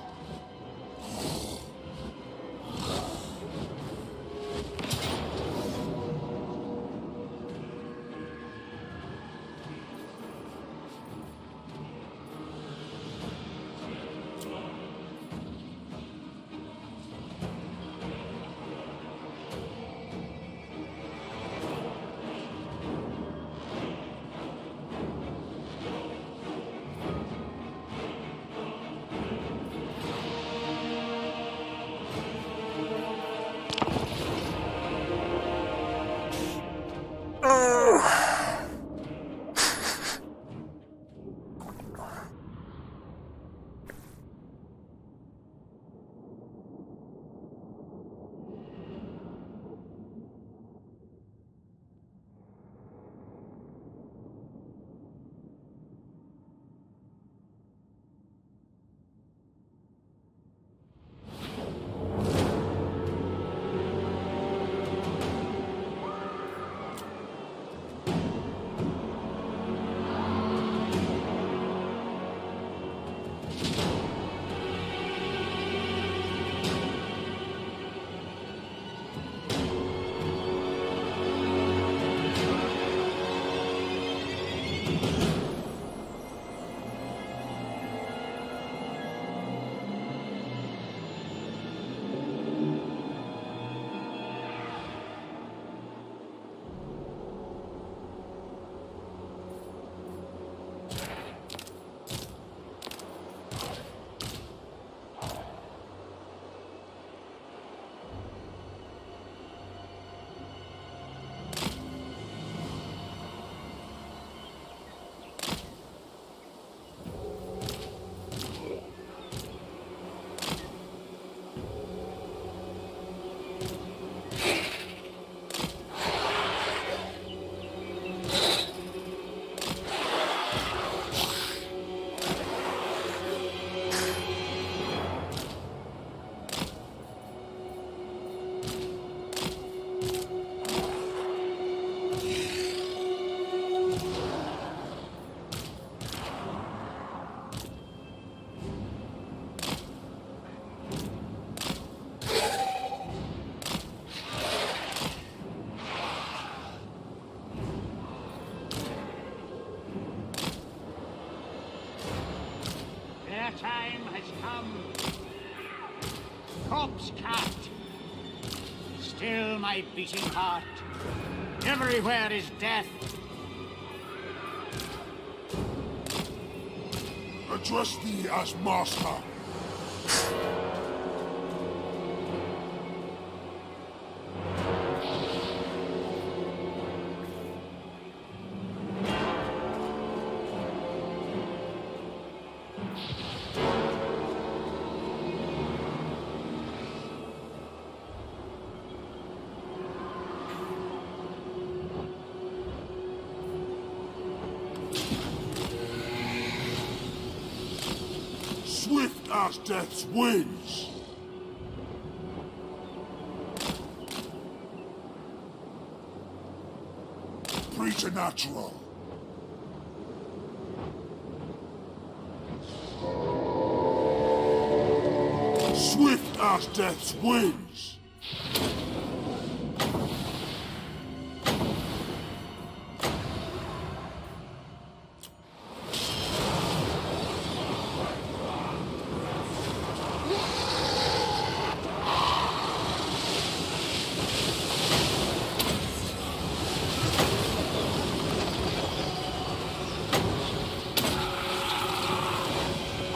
Time has come. Corpse cat. Still my beating heart. Everywhere is death. Address thee as master. Swift as death's wings. Preternatural. Swift as death's wings!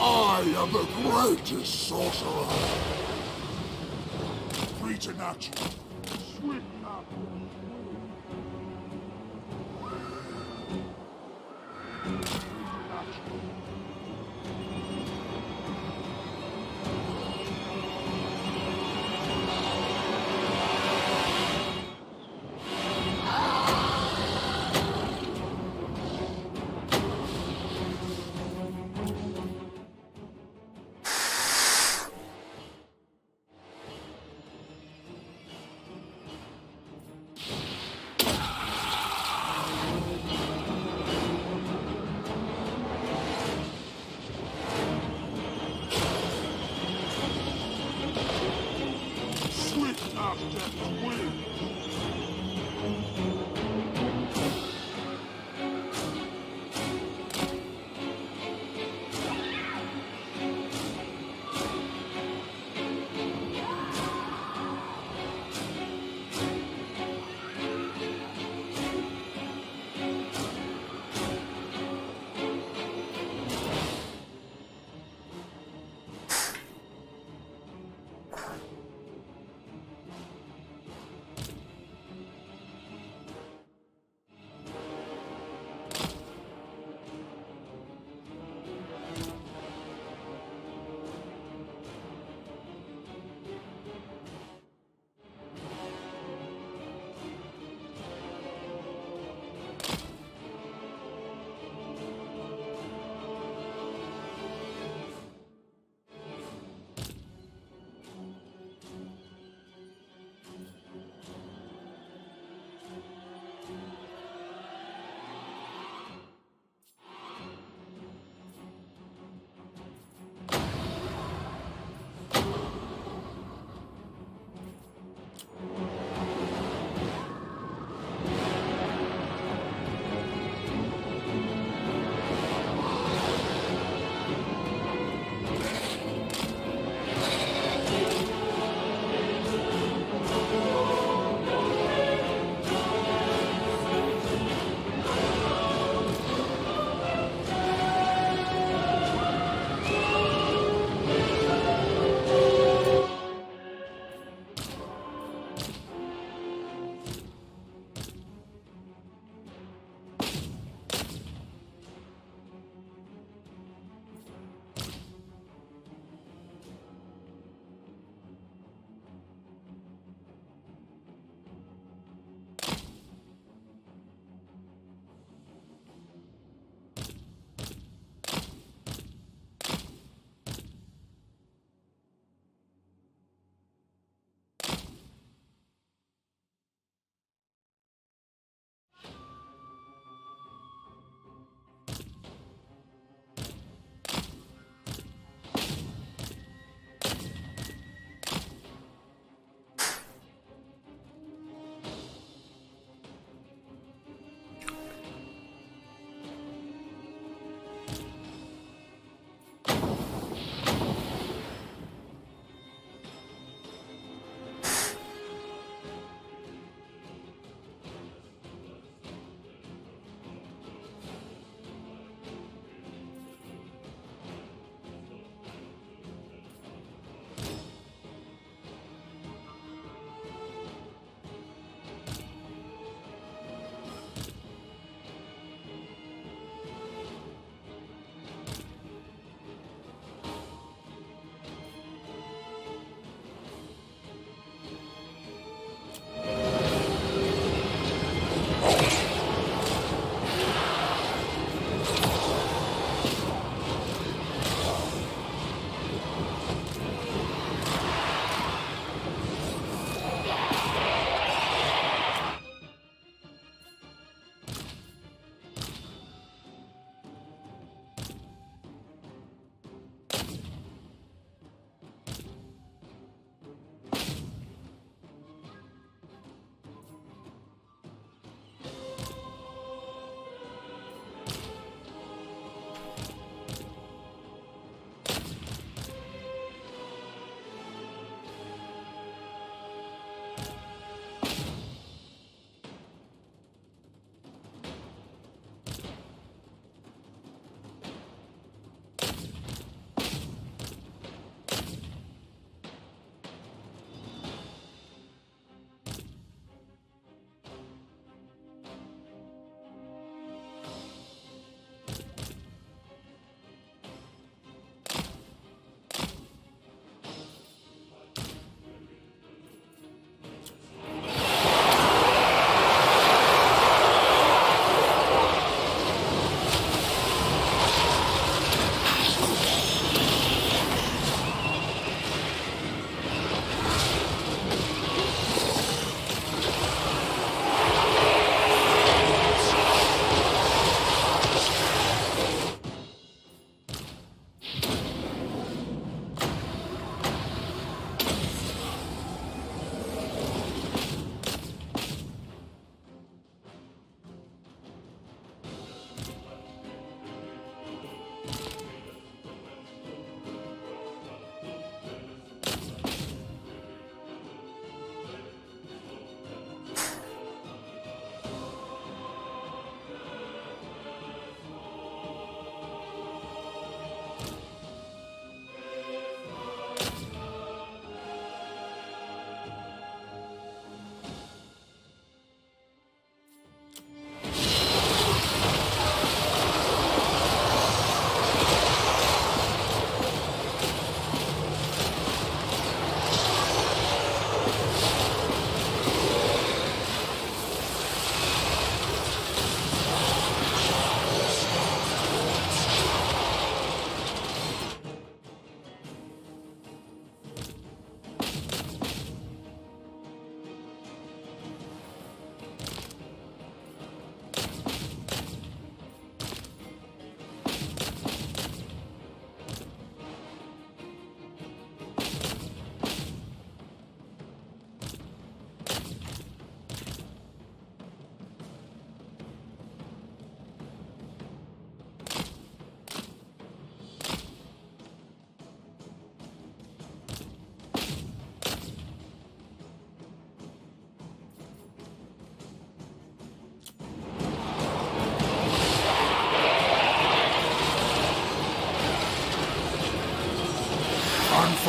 I am the greatest sorcerer! Preternatural. Swift up. Swift as death's wings!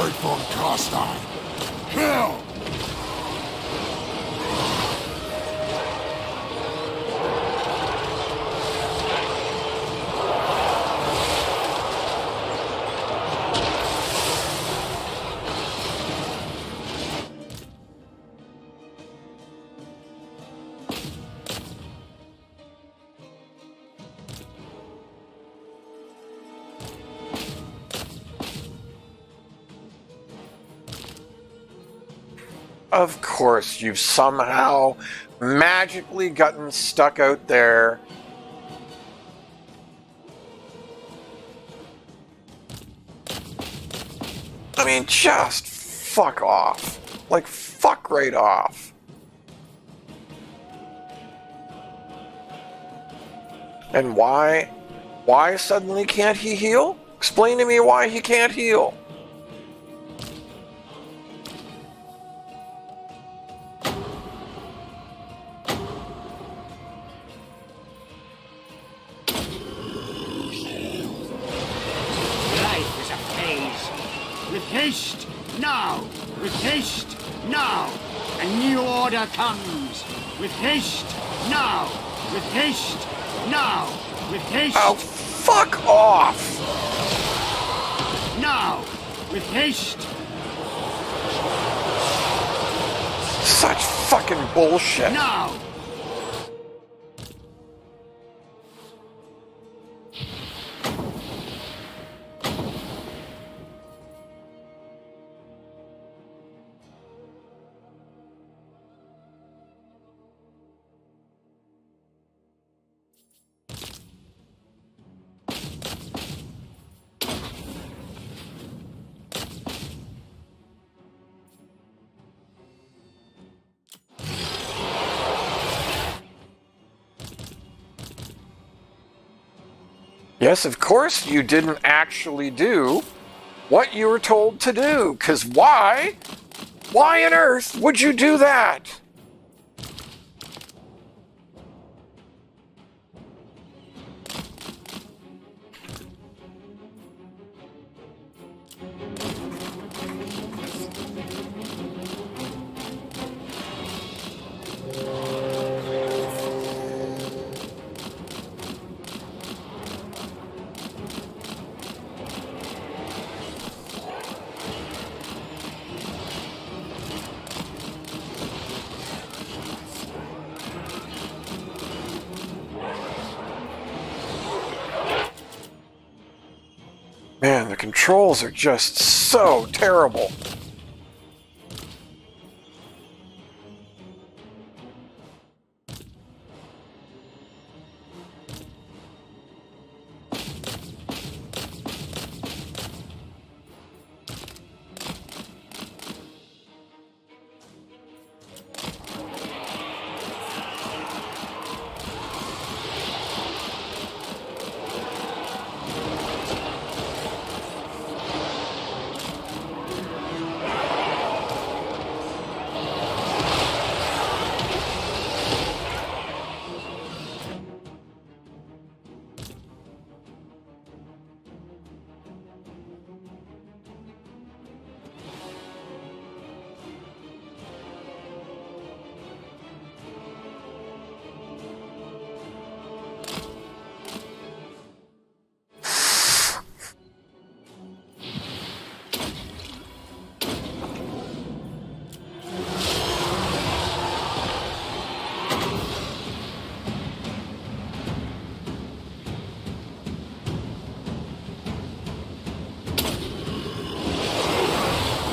Mannfred von Carstein. Kill! Of course, you've somehow magically gotten stuck out there. I mean, just fuck off. Like, fuck right off. And why? Why suddenly can't he heal? Explain to me why he can't heal. With haste, now! With haste, now! A new order comes! With haste, now! With haste, now! With haste... Oh, fuck off! Now! With haste! Such fucking bullshit. Now! Yes, of course you didn't actually do what you were told to do, because why? Why on earth would you do that? Man, the controls are just so terrible.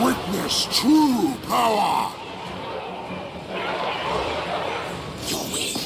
Witness true power! You win.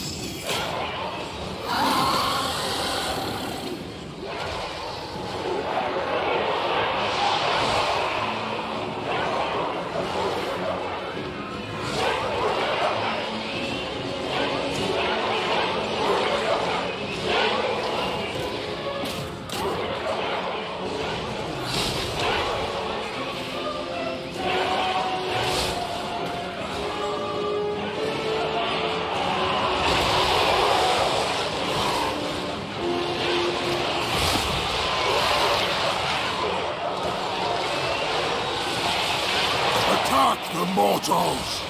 Attack the mortals!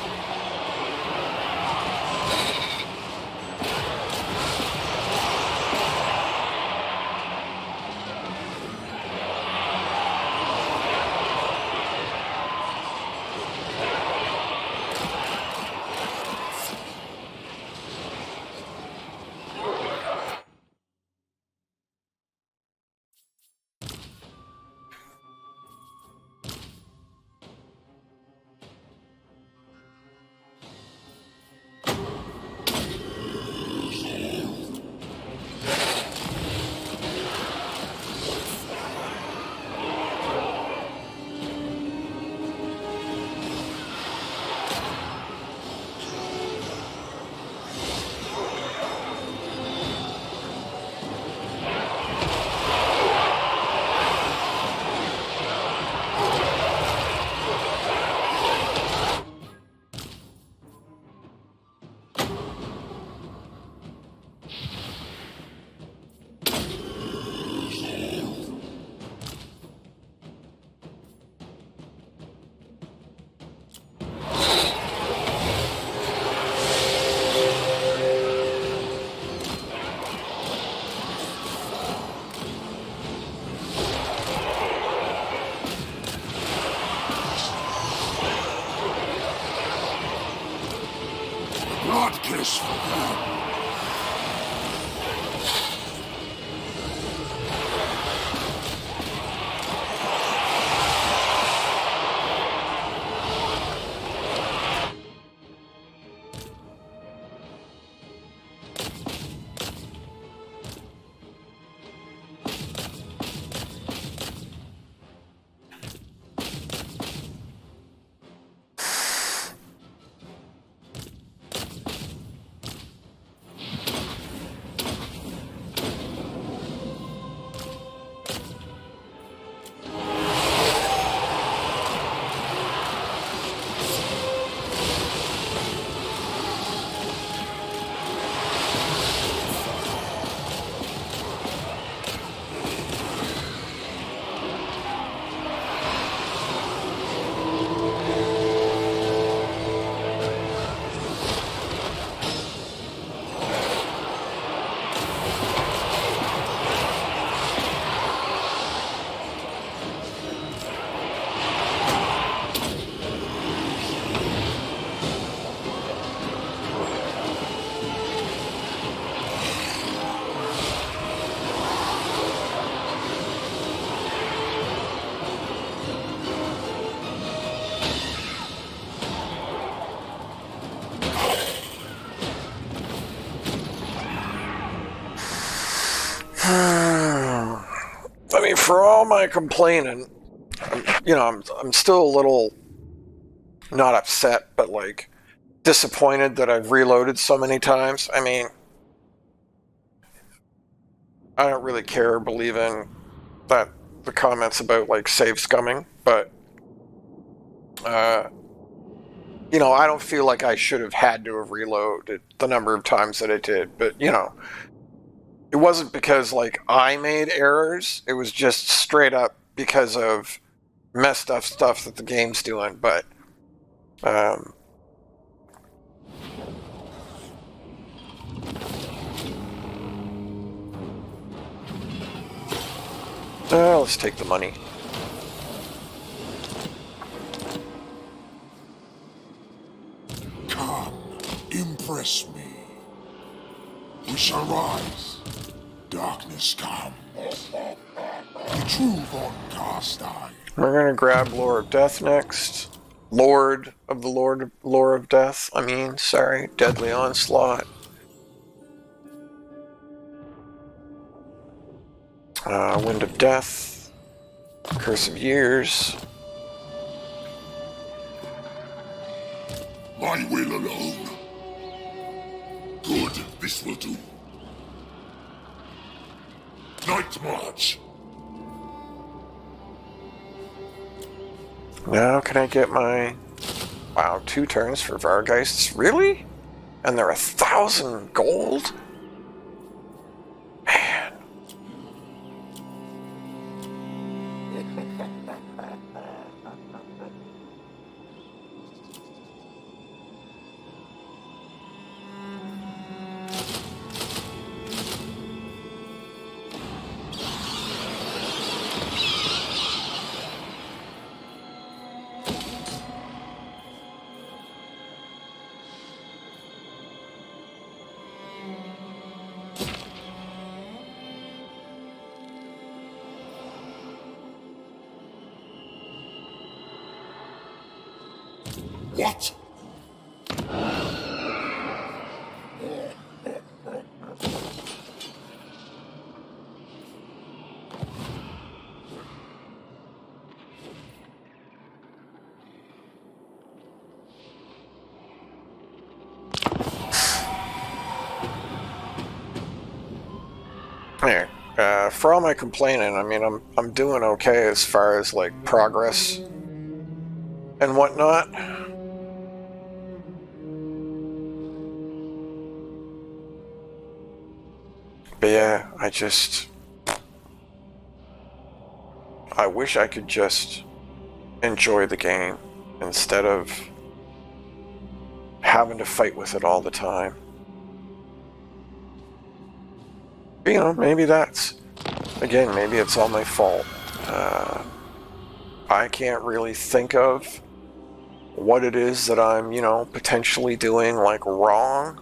Blood kiss for them! I mean, for all my complaining, I'm still a little not upset, but like disappointed that I've reloaded so many times. I mean, I don't really care or believe in that the comments about like save scumming, but I don't feel like I should have had to have reloaded the number of times that I did. But it wasn't because like I made errors. It was just straight up because of messed up stuff that the game's doing. But let's take the money. Come, impress me. We shall rise. Darkness come. The true von Carstein. We're gonna grab Lore of Death next. Lord of the Lore of Death. Deadly Onslaught. Wind of Death. Curse of Years. My will alone. Good, this will do. Night March. Now can I get my... Wow, 2 turns for Vargeists? Really? And they're 1,000 gold? Man. What? Here, for all my complaining, I mean, I'm doing okay as far as like progress and whatnot. But yeah, I wish I could just enjoy the game instead of having to fight with it all the time. You know, maybe maybe it's all my fault. I can't really think of what it is that I'm, potentially doing, like, wrong.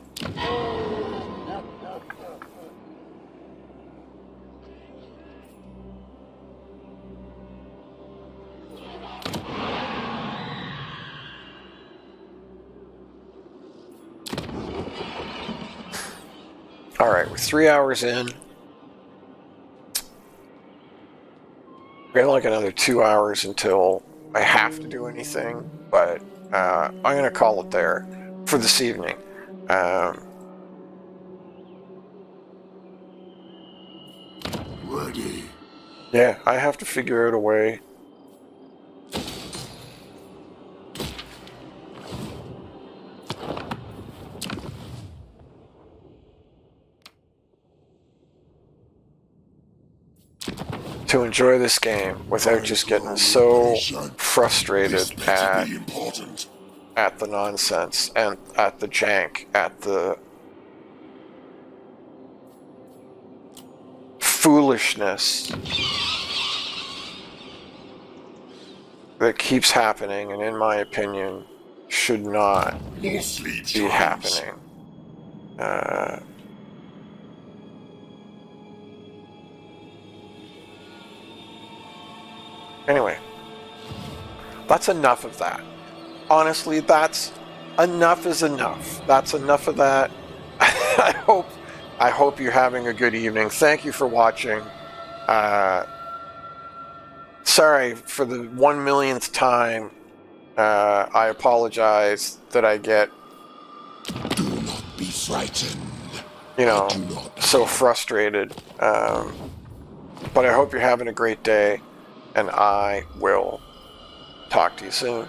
Alright, we're 3 hours in. We have like another 2 hours until I have to do anything, but I'm going to call it there for this evening. Ready. Yeah, I have to figure out a way to enjoy this game without just getting so frustrated at the nonsense and at the jank, at the foolishness that keeps happening and, in my opinion, should not be happening. Anyway, that's enough of that. Honestly, enough is enough. That's enough of that. I hope you're having a good evening. Thank you for watching. Sorry for the 1 millionth time. I apologize that I get, Do not be frightened. so frustrated. But I hope you're having a great day. And I will talk to you soon.